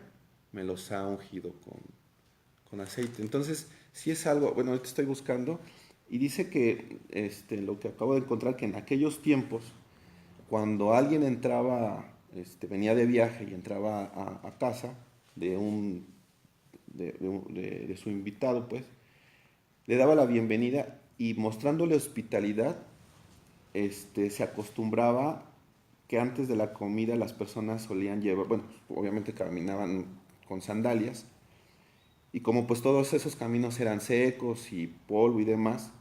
me los ha ungido con aceite. Entonces, si es algo, bueno, ahorita estoy buscando, y dice que lo que acabo de encontrar, que en aquellos tiempos, cuando alguien entraba, venía de viaje y entraba a casa de su invitado, pues, le daba la bienvenida y mostrándole hospitalidad, se acostumbraba que antes de la comida las personas solían llevar, bueno, obviamente caminaban con sandalias, y como pues todos esos caminos eran secos y polvo y demás,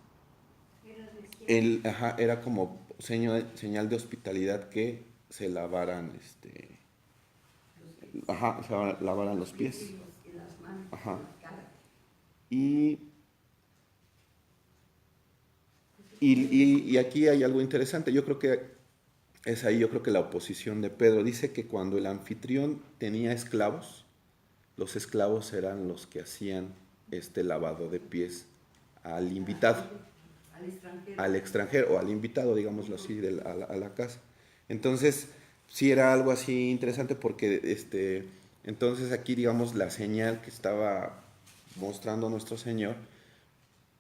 era como señal de hospitalidad que se lavaran, se lavaran los pies. Y las manos, Ajá. la cara. Y aquí hay algo interesante. Yo creo que la oposición de Pedro dice que cuando el anfitrión tenía esclavos, los esclavos eran los que hacían este lavado de pies al invitado, al extranjero o al invitado, digámoslo así, a la casa. Entonces, sí era algo así interesante porque entonces aquí, digamos, la señal que estaba mostrando nuestro Señor,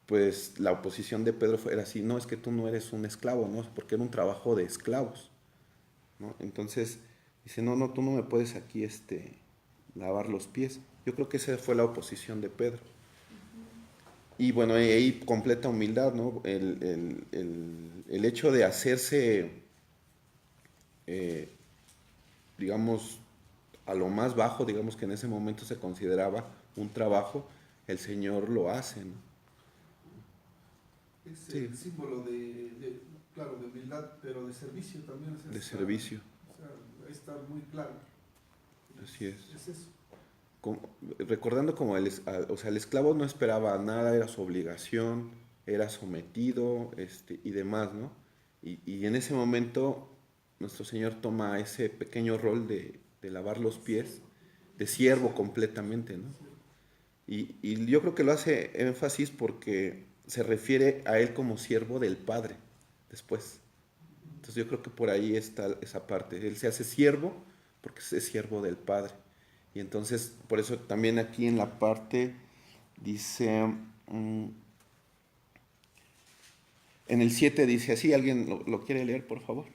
pues la oposición de Pedro era así, no, es que tú no eres un esclavo, ¿no? Porque era un trabajo de esclavos. ¿no? Entonces dice, no, no, tú no me puedes aquí lavar los pies. Yo creo que esa fue la oposición de Pedro. Y bueno, ahí completa humildad, ¿no? El hecho de hacerse, eh, digamos, a lo más bajo, digamos que en ese momento se consideraba un trabajo, el Señor lo hace, ¿no? Es Sí. el símbolo claro, de humildad, pero de servicio también. O sea, De servicio. O sea, ahí está muy claro. Así es. Es eso. Recordando como o sea, el esclavo no esperaba nada, era su obligación, era sometido, y demás, ¿no? Y en ese momento nuestro Señor toma ese pequeño rol de lavar los pies, de siervo completamente, ¿no? Y yo creo que lo hace énfasis porque se refiere a él como siervo del Padre después. Entonces yo creo que por ahí está esa parte. Él se hace siervo porque es siervo del Padre. Y entonces, por eso también aquí en la parte dice, en el 7 dice así, ¿alguien lo quiere leer, por favor?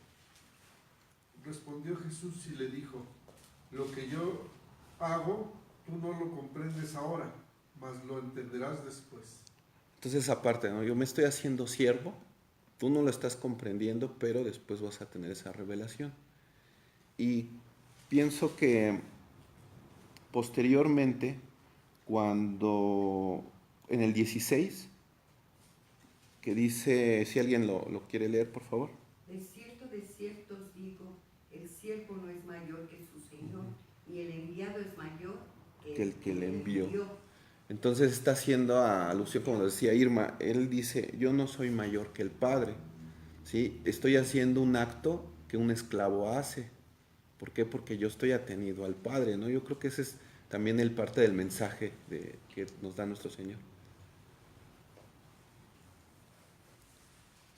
Respondió Jesús y le dijo, lo que yo hago, tú no lo comprendes ahora, mas lo entenderás después. Entonces esa parte, ¿no? Yo me estoy haciendo siervo, tú no lo estás comprendiendo, pero después vas a tener esa revelación. Y pienso que posteriormente, cuando en el 16, que dice, si alguien lo quiere leer, por favor. De cierto os digo, el siervo no es mayor que su Señor, y el enviado es mayor Que el que le envió. Entonces está haciendo alusión, como decía Irma, él dice, yo no soy mayor que el Padre, ¿sí? Estoy haciendo un acto que un esclavo hace. ¿Por qué? Porque yo estoy atenido al Padre, ¿no? Yo creo que ese es también el parte del mensaje que nos da nuestro Señor.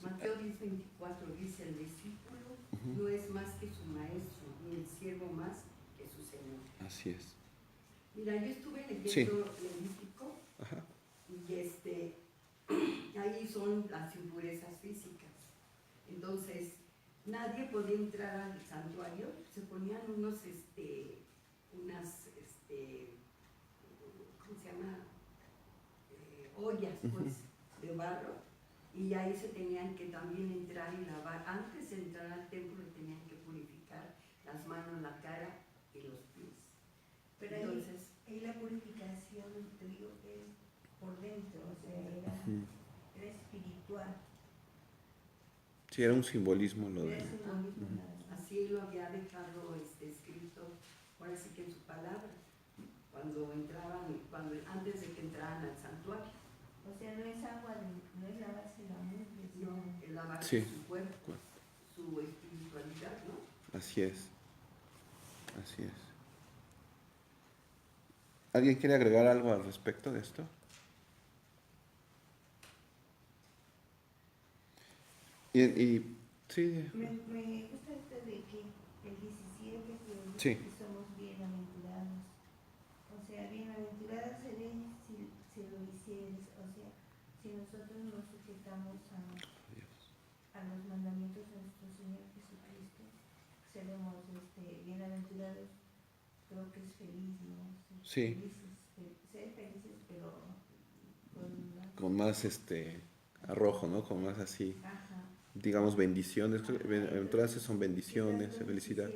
Mateo 10:24 dice, el discípulo no es más que su maestro, ni el siervo más que su Señor. Así es. Mira, yo estuve leyendo Sí. Levítico, Ajá. y ahí son las impurezas físicas. Entonces, nadie podía entrar al santuario, se ponían unas, ¿cómo se llama? Ollas, pues, de barro, y ahí se tenían que también entrar y lavar. Antes de entrar al templo tenían que purificar las manos, la cara y los pies. Pero Entonces, ahí la purificación, te digo que es por dentro, o sea, era espiritual. Sí, era un simbolismo lo de... Era simbolismo nada más. así lo había dejado escrito, ahora sí que en su palabra, cuando antes de que entraran al santuario. O sea, no es agua, no es lavarse la mugre, sino No, el lavar Sí. su cuerpo, su espiritualidad, ¿no? Así es. Así es. ¿Alguien quiere agregar algo al respecto de esto? Sí. Me gusta esto de que el 17 que Sí. que somos bienaventurados. O sea, bienaventurados seréis si lo hicieres. O sea, si nosotros nos sujetamos a los mandamientos de nuestro Señor Jesucristo, seremos bienaventurados. Creo que es feliz, ¿no? Sí. Ser felices, pero Con más arrojo, ¿no? Con más así, Ajá. digamos, bendiciones. Aventuras son bendiciones, felicidad.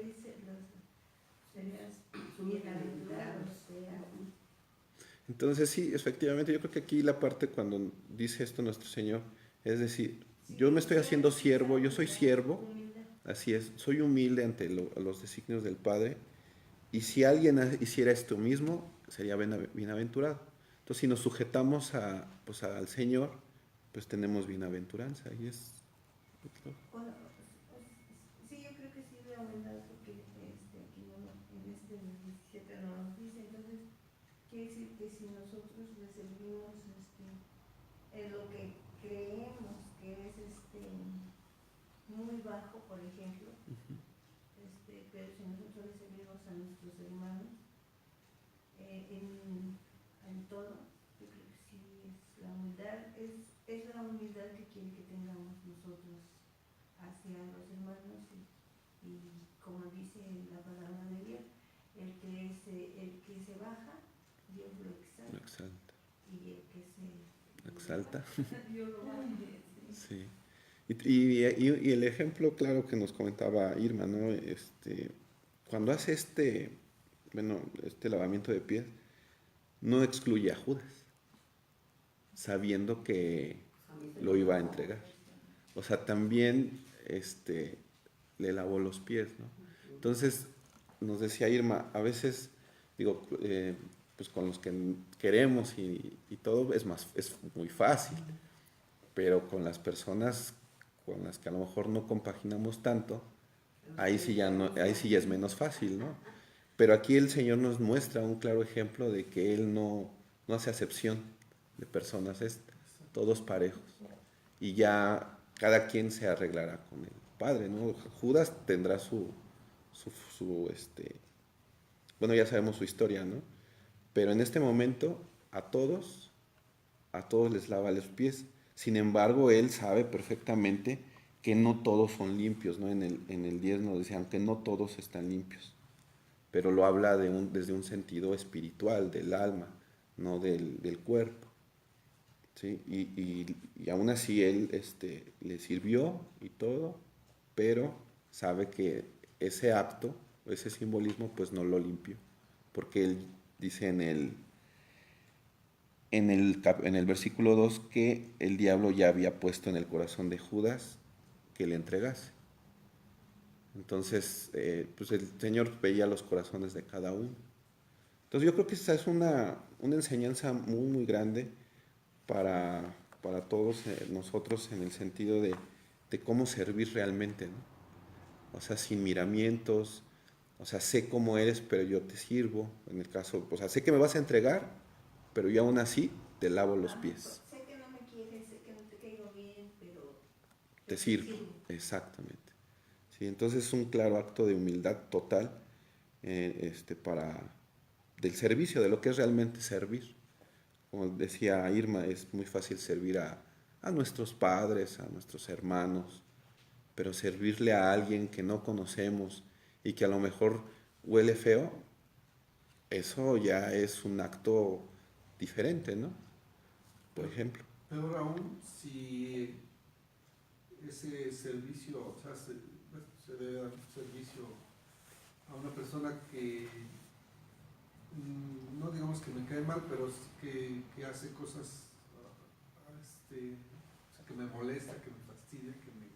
Serías bienaventurados. Entonces sí, efectivamente, yo creo que aquí la parte cuando dice esto nuestro Señor, es decir, yo me estoy haciendo siervo, yo soy siervo, así es, soy humilde ante los designios del Padre, y si alguien hiciera esto mismo, sería bienaventurado. Entonces si nos sujetamos al Señor, pues tenemos bienaventuranza, y es... Bueno, sí, yo creo que sí es la humildad porque aquí no, en este 17 no nos dice, entonces quiere decir que si nosotros le servimos en lo que creemos que es muy bajo, por ejemplo, pero si nosotros le servimos a nuestros hermanos en todo, yo creo que sí es la humildad, es la humildad que quiere que tengamos nosotros hacia los hermanos y como dice la palabra de Dios, el que se baja, Dios lo Lo exalta, exalta. y el que se Exalta. Dios lo baja. Sí. Y el ejemplo claro que nos comentaba Irma, ¿no? Cuando hace este lavamiento de pies, no excluye a Judas, sabiendo que A mí se lo me iba a pasó. entregar. O sea, también le lavó los pies, ¿no? Entonces, nos decía Irma, a veces, digo, pues con los que queremos y todo es muy fácil, pero con las personas con las que a lo mejor no compaginamos tanto, ahí sí ya no, ahí sí ya es menos fácil, ¿no? Pero aquí el Señor nos muestra un claro ejemplo de que Él no hace acepción de personas, es todos parejos. Y ya cada quien se arreglará con el Padre, ¿no? Judas tendrá bueno, ya sabemos su historia, ¿no? Pero en este momento a todos les lava los pies. Sin embargo, él sabe perfectamente que no todos son limpios, ¿no? En el 10 nos dice, aunque no todos están limpios, pero lo habla desde un sentido espiritual, del alma, no del cuerpo, ¿sí? Y aún así él le sirvió y todo, pero sabe que ese acto, ese simbolismo, pues no lo limpió, porque él dice en el versículo 2 que el diablo ya había puesto en el corazón de Judas que le entregase. Entonces, pues el Señor veía los corazones de cada uno. Entonces yo creo que esa es una enseñanza muy, muy grande para todos nosotros en el sentido de cómo servir realmente, ¿no? O sea, sin miramientos, o sea, sé cómo eres, pero yo te sirvo. En el caso, o sea, sé que me vas a entregar, pero yo aún así te lavo los pies, Sé que no me quieres, sé que no te caigo bien, pero te sirvo. Exactamente. Sí, entonces es un claro acto de humildad total del servicio, de lo que es realmente servir. Como decía Irma, es muy fácil servir a nuestros padres, a nuestros hermanos, pero servirle a alguien que no conocemos y que a lo mejor huele feo, eso ya es un acto diferente, ¿no? Por ejemplo. Peor aún si ese servicio, o sea, se debe dar un servicio a una persona que no digamos que me cae mal, pero sí que hace cosas o sea, que me molesta, que me fastidia, que me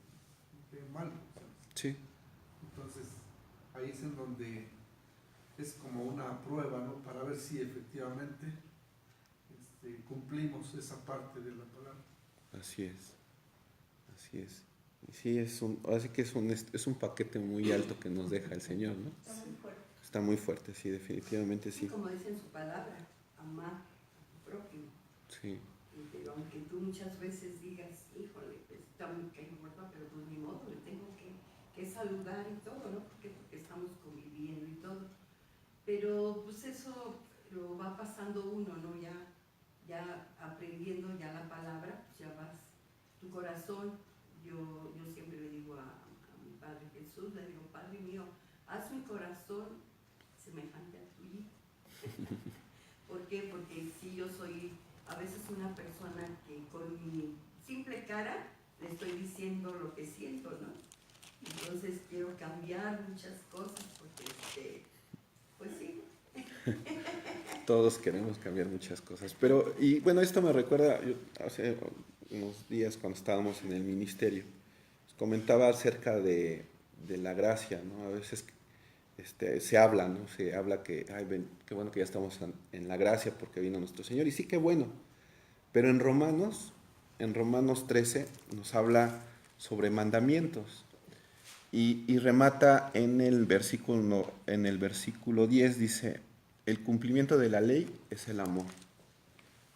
cae mal. ¿Sabes? Sí, Entonces, ahí es en donde es como una prueba, ¿no? Para ver si efectivamente cumplimos esa parte de la palabra. así es. Así es. Y sí, así que es un paquete muy alto que nos deja el Señor, ¿no? está muy fuerte. Está muy fuerte, sí, definitivamente Sí, sí. como dice en su palabra, amar a tu prójimo. Sí, Pero aunque tú muchas veces digas, híjole, pues está muy gorda, pero pues ni modo, le tengo que saludar y todo, ¿no? Porque estamos conviviendo y todo. Pero pues eso lo va pasando uno, ¿no? Ya aprendiendo ya la palabra, pues ya vas, tu corazón, yo siempre le digo a mi Padre Jesús, le digo, Padre mío, haz mi corazón semejante a tuyo. ¿Por qué? Porque si yo soy a veces una persona que con mi simple cara le estoy diciendo lo que siento, ¿no? Entonces quiero cambiar muchas cosas porque, pues sí. todos queremos cambiar muchas cosas. Pero, y bueno, esto me recuerda, yo hace unos días cuando estábamos en el ministerio, comentaba acerca de la gracia, ¿no? A veces se habla, ¿no? Se habla que, ay, qué bueno que ya estamos en la gracia porque vino nuestro Señor. Y sí, qué bueno. Pero en Romanos 13 nos habla sobre mandamientos. Y remata en el versículo 10, dice, el cumplimiento de la ley es el amor.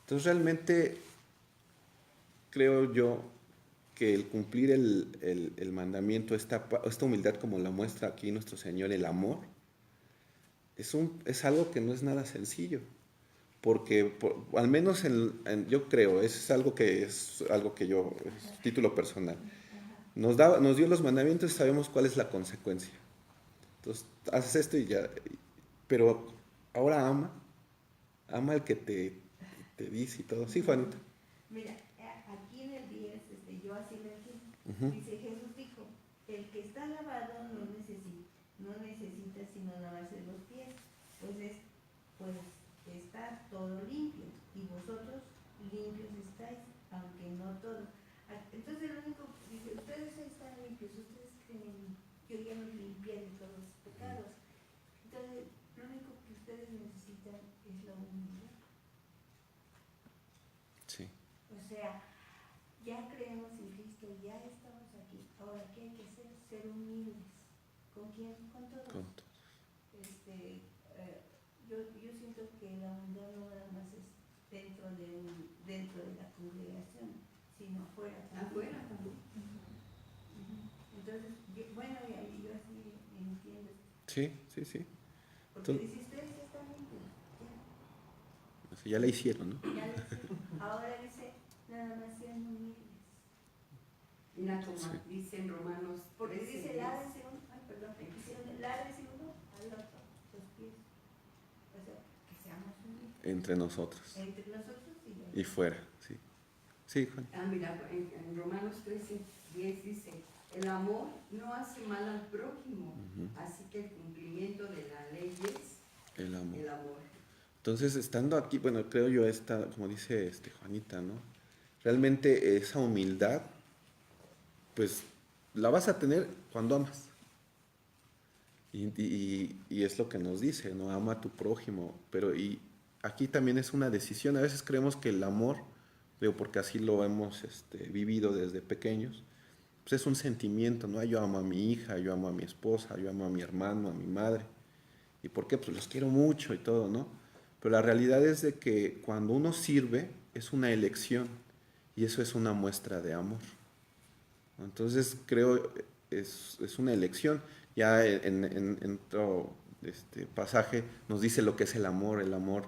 Entonces realmente creo yo que el cumplir el mandamiento, esta humildad como la muestra aquí nuestro Señor, el amor, es algo que no es nada sencillo. Porque al menos yo creo, es algo que yo, es título personal, nos dio los mandamientos y sabemos cuál es la consecuencia. Entonces, haces esto y ya. Pero ahora ama al que te dice y todo. Sí, Juanita. Mira, aquí en el 10, yo así lo entiendo. Ujú. Dice, Jesús dijo, el que está lavado no necesita sino lavarse los pies, pues está todo limpio, y vosotros limpios estáis, aunque no todo. Entonces lo único, dice, ustedes están limpios, ustedes creen, yo ya me limpié de todos los pecados. Entonces, lo único que ustedes necesitan es la humildad. Sí. O sea, ya creemos en Cristo, ya estamos aquí. Ahora, ¿qué hay que hacer? Ser humildes. ¿Con quién? Con todos. Con todo. Yo siento que la humildad no nada más es dentro de la congregación, sino afuera también. Afuera también. Entonces, bueno, yo así entiendo. Sí, sí, sí. Porque Entonces, dice, ustedes están limpios. o sea, ya la hicieron, ¿no? Ya lo hicieron. Ahora dice, nada más sean humildes. Mira como Sí. dice en Romanos Porque 13, dice, lávense uno, lávense uno al otro los pies. O sea, que seamos humildes. Entre nosotros. Entre nosotros Y fuera, sí. Sí, Juan. mira, en Romanos 13, 10 dice, el amor no hace mal al prójimo, Ujú. así que el cumplimiento de la ley es El amor. el amor. Entonces, estando aquí, bueno, creo yo como dice Juanita, ¿no? Realmente esa humildad, pues, la vas a tener cuando amas. Y es lo que nos dice, ¿no? Ama a tu prójimo. Pero aquí también es una decisión. A veces creemos que el amor, digo, porque así lo hemos vivido desde pequeños, pues es un sentimiento, ¿no? Yo amo a mi hija, yo amo a mi esposa, yo amo a mi hermano, a mi madre. ¿Y por qué? Pues los quiero mucho y todo, ¿no? Pero la realidad es de que cuando uno sirve es una elección y eso es una muestra de amor. Entonces creo es una elección. Ya en otro pasaje nos dice lo que es el amor. El amor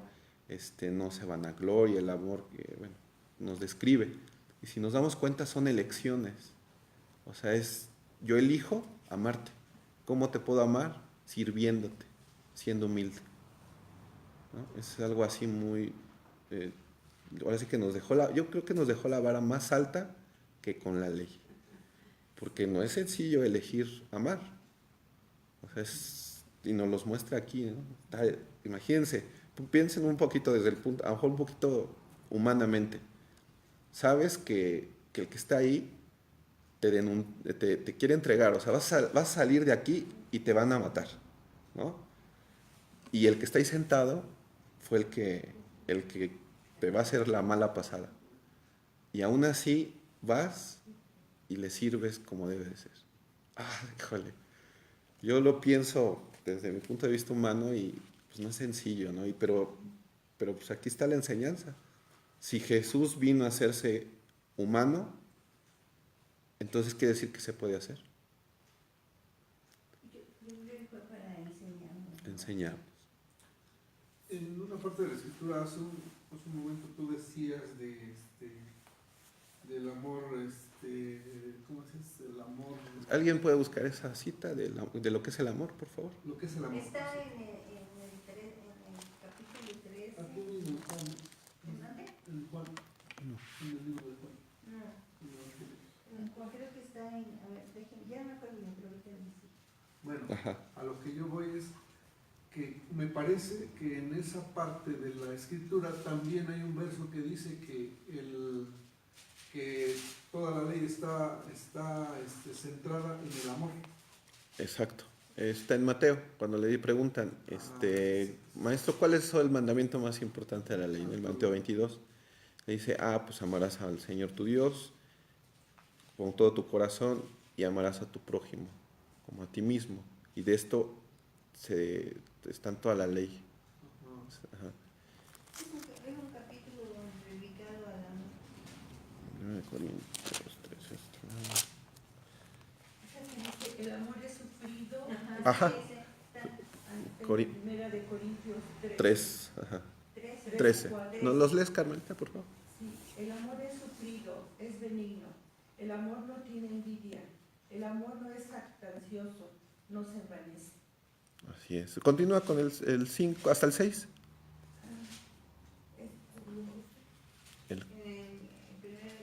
no se vanagloria, el amor que bueno, nos describe. Y si nos damos cuenta son elecciones. O sea, yo elijo amarte. ¿Cómo te puedo amar? Sirviéndote, siendo humilde. ¿No? Es algo así muy... ahora sí que yo creo que nos dejó la vara más alta que con la ley. Porque no es sencillo elegir amar. O sea, y nos los muestra aquí, ¿no? Imagínense, piensen un poquito desde el punto, a lo mejor un poquito humanamente. Sabes que el que está ahí te quiere entregar, o sea, vas a salir de aquí y te van a matar, ¿no? Y el que está ahí sentado fue el que te va a hacer la mala pasada. Y aún así vas y le sirves como debe de ser. Ah, híjole. Yo lo pienso desde mi punto de vista humano y pues no es sencillo, ¿no? Pero pues aquí está la enseñanza. Si Jesús vino a hacerse humano, entonces quiere decir que se puede hacer. Yo creo que fue para enseñarnos. Enseñarnos. En una parte de la escritura hace un momento tú decías del amor, ¿cómo es? El amor. ¿Alguien puede buscar esa cita de lo que es el amor, por favor? Lo que es el amor. Está en el capítulo 13. Aquí mismo, Juan. ¿En dónde? En Juan. En el libro de Juan. No, creo que está en, a ver, ya me acuerdo bien, pero ahorita dice. Bueno, Ajá. a lo que yo voy es que me parece que en esa parte de la escritura también hay un verso que dice que toda la ley está centrada en el amor. Exacto. Está en Mateo, cuando le preguntan, maestro, ¿cuál es el mandamiento más importante de la ley? En el Mateo 22. Le dice, pues amarás al Señor tu Dios con todo tu corazón y amarás a tu prójimo como a ti mismo. Y de esto está en toda la ley. Ajá. Es un capítulo dedicado al amor. 9 Corintios 13. Dice, el amor es sufrido. Ajá. Sí, ese está Cori- Primera de Corintios 3. Ajá. 13. 13. ¿Cuál es? ¿Nos los lees, Carmelita, por favor? Sí, el amor es sufrido, es benigno. El amor no tiene envidia. El amor no es jactancioso, no se envanece. Así es. Continúa con el 5 hasta el 6. El- En 1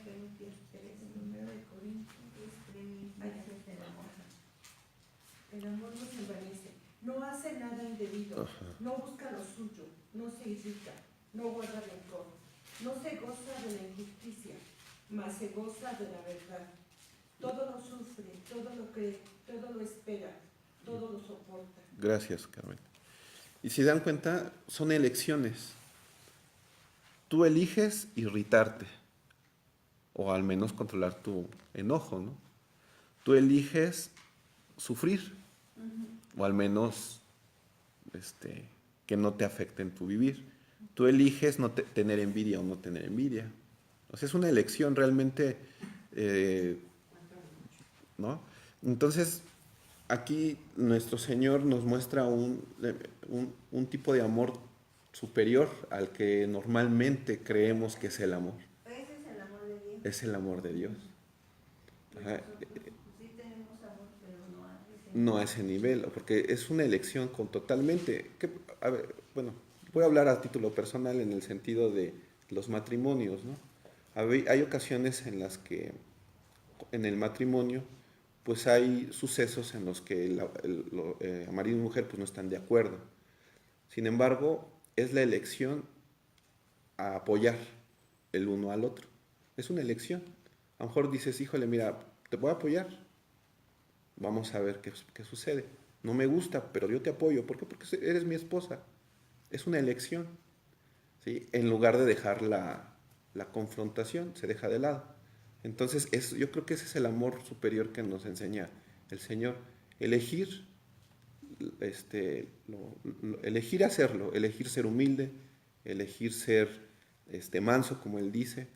Corintios 3, Primero de Corintios, dice el amor. el amor no se envanece, no hace nada indebido, Ajá. no busca lo suyo, no se irrita, no guarda rencor, no se goza de la injusticia, mas se goza de la verdad. Todo lo sufre, todo lo cree, todo lo espera, todo lo soporta. Gracias, Carmen. Y si dan cuenta, son elecciones. Tú eliges irritarte, o al menos controlar tu enojo, ¿no? Tú eliges sufrir, o al menos que no te afecte en tu vivir. Tú eliges tener envidia o no tener envidia. O sea, es una elección realmente, ¿no? Entonces, aquí nuestro Señor nos muestra un tipo de amor superior al que normalmente creemos que es el amor. Ese es el amor de Dios. Es el amor de Dios. Ajá. Nosotros sí tenemos amor, pero no a ese No a ese nivel, porque es una elección totalmente. A ver, bueno, voy a hablar a título personal en el sentido de los matrimonios, ¿no? Hay ocasiones en las que en el matrimonio pues hay sucesos en los que marido y mujer pues no están de acuerdo. Sin embargo, es la elección a apoyar el uno al otro. Es una elección. A lo mejor dices, híjole, mira, te voy a apoyar. Vamos a ver qué sucede. No me gusta, pero yo te apoyo. ¿Por qué? Porque eres mi esposa. Es una elección. ¿Sí? En lugar de dejar la confrontación, se deja de lado. Entonces, yo creo que ese es el amor superior que nos enseña el Señor. Elegir, elegir hacerlo, elegir ser humilde, elegir ser manso, como Él dice,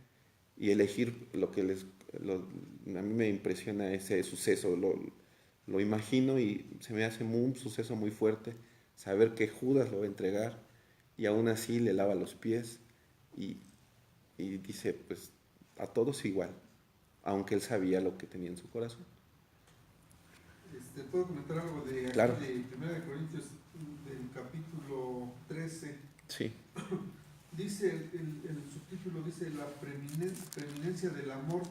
y elegir a mí me impresiona ese suceso, lo imagino y se me hace un suceso muy fuerte, saber que Judas lo va a entregar y aún así le lava los pies y dice, pues a todos igual, aunque él sabía lo que tenía en su corazón. ¿Puedo comentar algo de aquí, Claro. de 1 Corintios, del capítulo 13? Sí, Dice, el subtítulo dice la preeminencia del amor,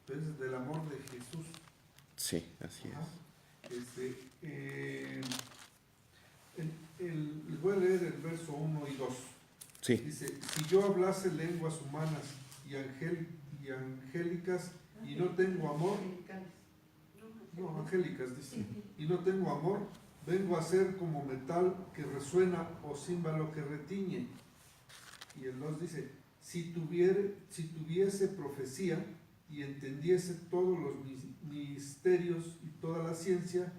pues, del amor de Jesús. sí, así Ajá. es. Les voy a leer el verso 1 y 2. Sí, Dice, si yo hablase lenguas humanas y angélicas y no tengo amor, no, angélicas dice, y no tengo amor, vengo a ser como metal que resuena o címbalo que retiñe. Y el 2 dice, si tuviese profecía y entendiese todos los misterios y toda la ciencia,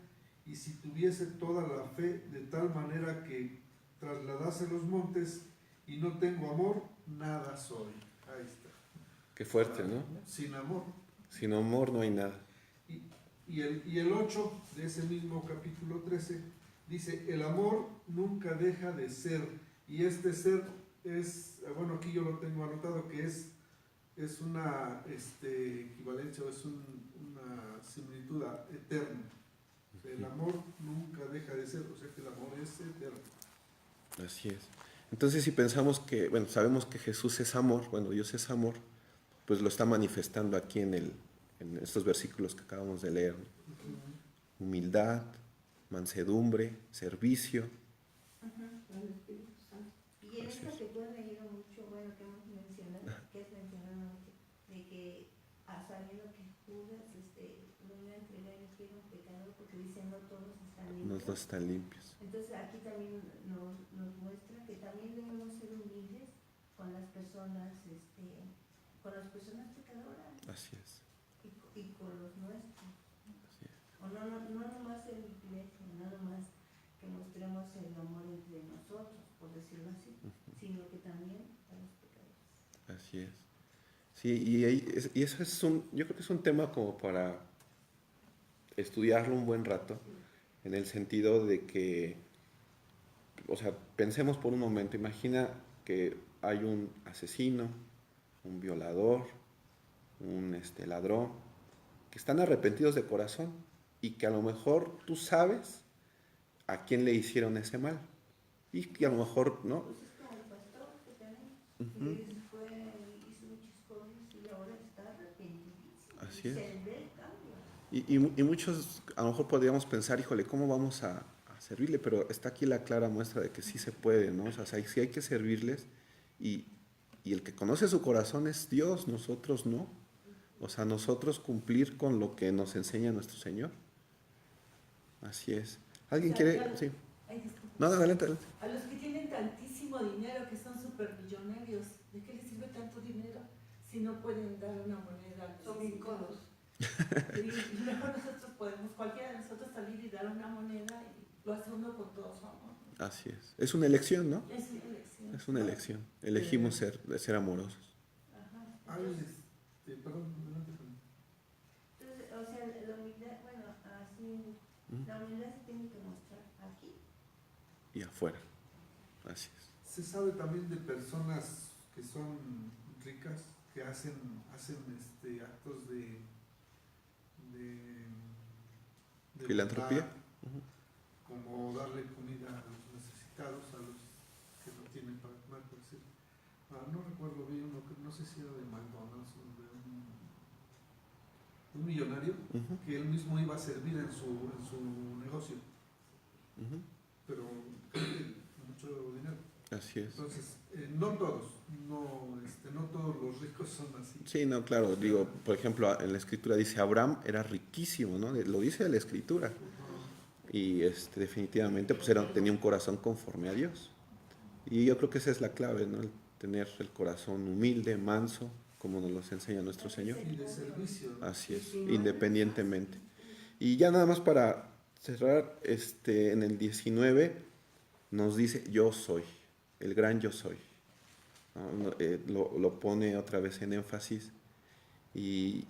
y si tuviese toda la fe de tal manera que trasladase los montes y no tengo amor, nada soy. Ahí está. qué fuerte, ¿no? Sin amor. Sin amor no hay nada. Y el 8 de ese mismo capítulo 13 dice, el amor nunca deja de ser. Y este ser es, bueno, aquí yo lo tengo anotado, que es una equivalencia o es una similitud eterna. O sea, el amor nunca deja de ser, o sea que el amor es eterno. Así es. Entonces, si pensamos que, bueno, sabemos que Jesús es amor, bueno, Dios es amor, pues lo está manifestando aquí en estos versículos que acabamos de leer, ¿no? Humildad, mansedumbre, servicio. Y en esta que tú has leído mucho, bueno, que hemos mencionado, que has mencionado mucho, de que sabiendo que Judas lo iba a entregar y que era un pecador, porque dice no todos están limpios. No están limpios. Entonces aquí también nos muestra que también debemos ser humildes con las personas, pecadoras Así es. y con los nuestros. Así es. O no nomás en la iglesia, no nomás que mostremos el amor entre nosotros, por decirlo así, sino que también a los pecadores. Así es. Sí, y eso yo creo que es un tema como para estudiarlo un buen rato, en el sentido de que, o sea, pensemos por un momento, imagina que hay un asesino, un violador, un ladrón, que están arrepentidos de corazón y que a lo mejor tú sabes, a quién le hicieron ese mal. Y que a lo mejor, ¿no? Pues es como el pastor que tenemos, Ujú. que fue, hizo muchas cosas y ahora está arrepentidísimo. Así Y es. se ve el cambio. Y muchos a lo mejor podríamos pensar, híjole, ¿cómo vamos a servirle? Pero está aquí la clara muestra de que sí se puede, ¿no? O sea, sí hay que servirles y, y el que conoce su corazón es Dios, nosotros no. O sea, nosotros cumplir con lo que nos enseña nuestro Señor. Así es. ¿Alguien O sea, quiere? claro. Sí. Ay, disculpe. No, adelante, adelante. A los que tienen tantísimo dinero, que son supermillonarios, ¿de qué les sirve tanto dinero si no pueden dar una moneda al Son bien necesitado? codos. Y mejor nosotros podemos, cualquiera de nosotros, salir y dar una moneda y lo hace uno con todo su amor. Así es. Es una elección, ¿no? Es una elección. Es una elección. Elegimos ser amorosos. Ajá. Hay, Entonces, perdón, adelante, Fernando. entonces, o sea, la humildad, bueno, así, la humildad se tiene que mostrar aquí. Y afuera. Así es. Se sabe también de personas que son ricas, que hacen actos de Filantropía. bondad, como darle comida a los necesitados, a los que no tienen para comer, por decir. No recuerdo bien uno, no sé si era de McDonald's o de un millonario, Ujú, que él mismo iba a servir en su negocio, ujú. pero mucho dinero. Así es. Entonces, no todos, no todos los ricos son así. Sí, no, claro. Digo, por ejemplo, en la Escritura dice Abraham era riquísimo, ¿no? Lo dice la Escritura. Y definitivamente pues tenía un corazón conforme a Dios. Y yo creo que esa es la clave, ¿no? El tener el corazón humilde, manso, como nos los enseña nuestro Señor. Y de servicio, ¿no? Así es, independientemente. Y ya nada más para cerrar, en el 19 nos dice yo soy, el gran yo soy. ¿No? Lo pone otra vez en énfasis y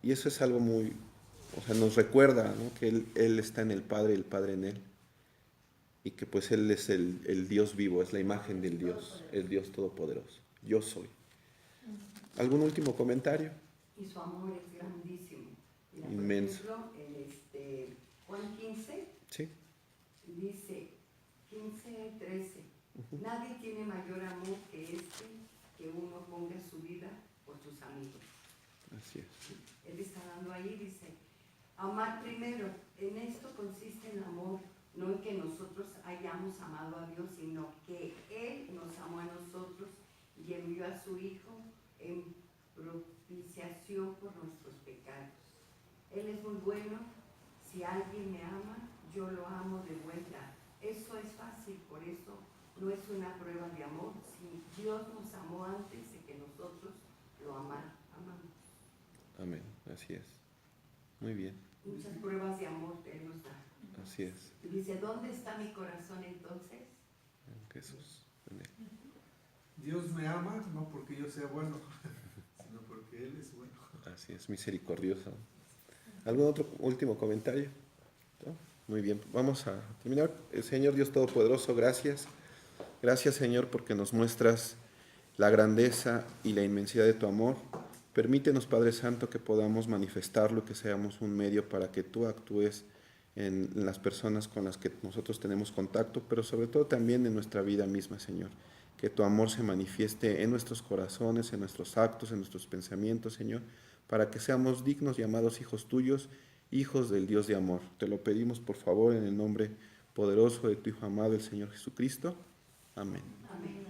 eso es algo muy, o sea, nos recuerda, ¿no? Que él está en el Padre y el Padre en Él. Y que pues Él es el Dios vivo, es la imagen del Dios, el Dios todopoderoso. Yo soy. ¿Algún último comentario? Y su amor es grandísimo. Mira, Inmenso. por ejemplo, en Juan 15 Sí. dice 15:13. Nadie tiene mayor amor que que uno ponga su vida por sus amigos. Así es. Él está dando ahí, dice, amar primero. En esto consiste el amor, no en que nosotros hayamos amado a Dios, sino que Él nos amó a nosotros y envió a su Hijo en propiciación por nuestros pecados. Él es muy bueno. Si alguien me ama, yo lo amo de vuelta. Eso es fácil, por eso no es una prueba de amor. Si Dios nos amó antes de que nosotros lo amamos. Amén. Así es. Muy bien. Muchas pruebas de amor Él nos da. Así es. Y dice, ¿dónde está mi corazón entonces? En Jesús. En Él. Dios me ama no porque yo sea bueno, sino porque Él es bueno. Así es, misericordioso. ¿Algún otro último comentario? ¿No? Muy bien, vamos a terminar. Señor Dios Todopoderoso, gracias. Gracias, Señor, porque nos muestras la grandeza y la inmensidad de tu amor. Permítenos, Padre Santo, que podamos manifestarlo, que seamos un medio para que tú actúes en las personas con las que nosotros tenemos contacto, pero sobre todo también en nuestra vida misma, Señor. Que tu amor se manifieste en nuestros corazones, en nuestros actos, en nuestros pensamientos, Señor, para que seamos dignos, llamados hijos tuyos, hijos del Dios de amor. Te lo pedimos, por favor, en el nombre poderoso de tu Hijo amado, el Señor Jesucristo. Amén. Amén.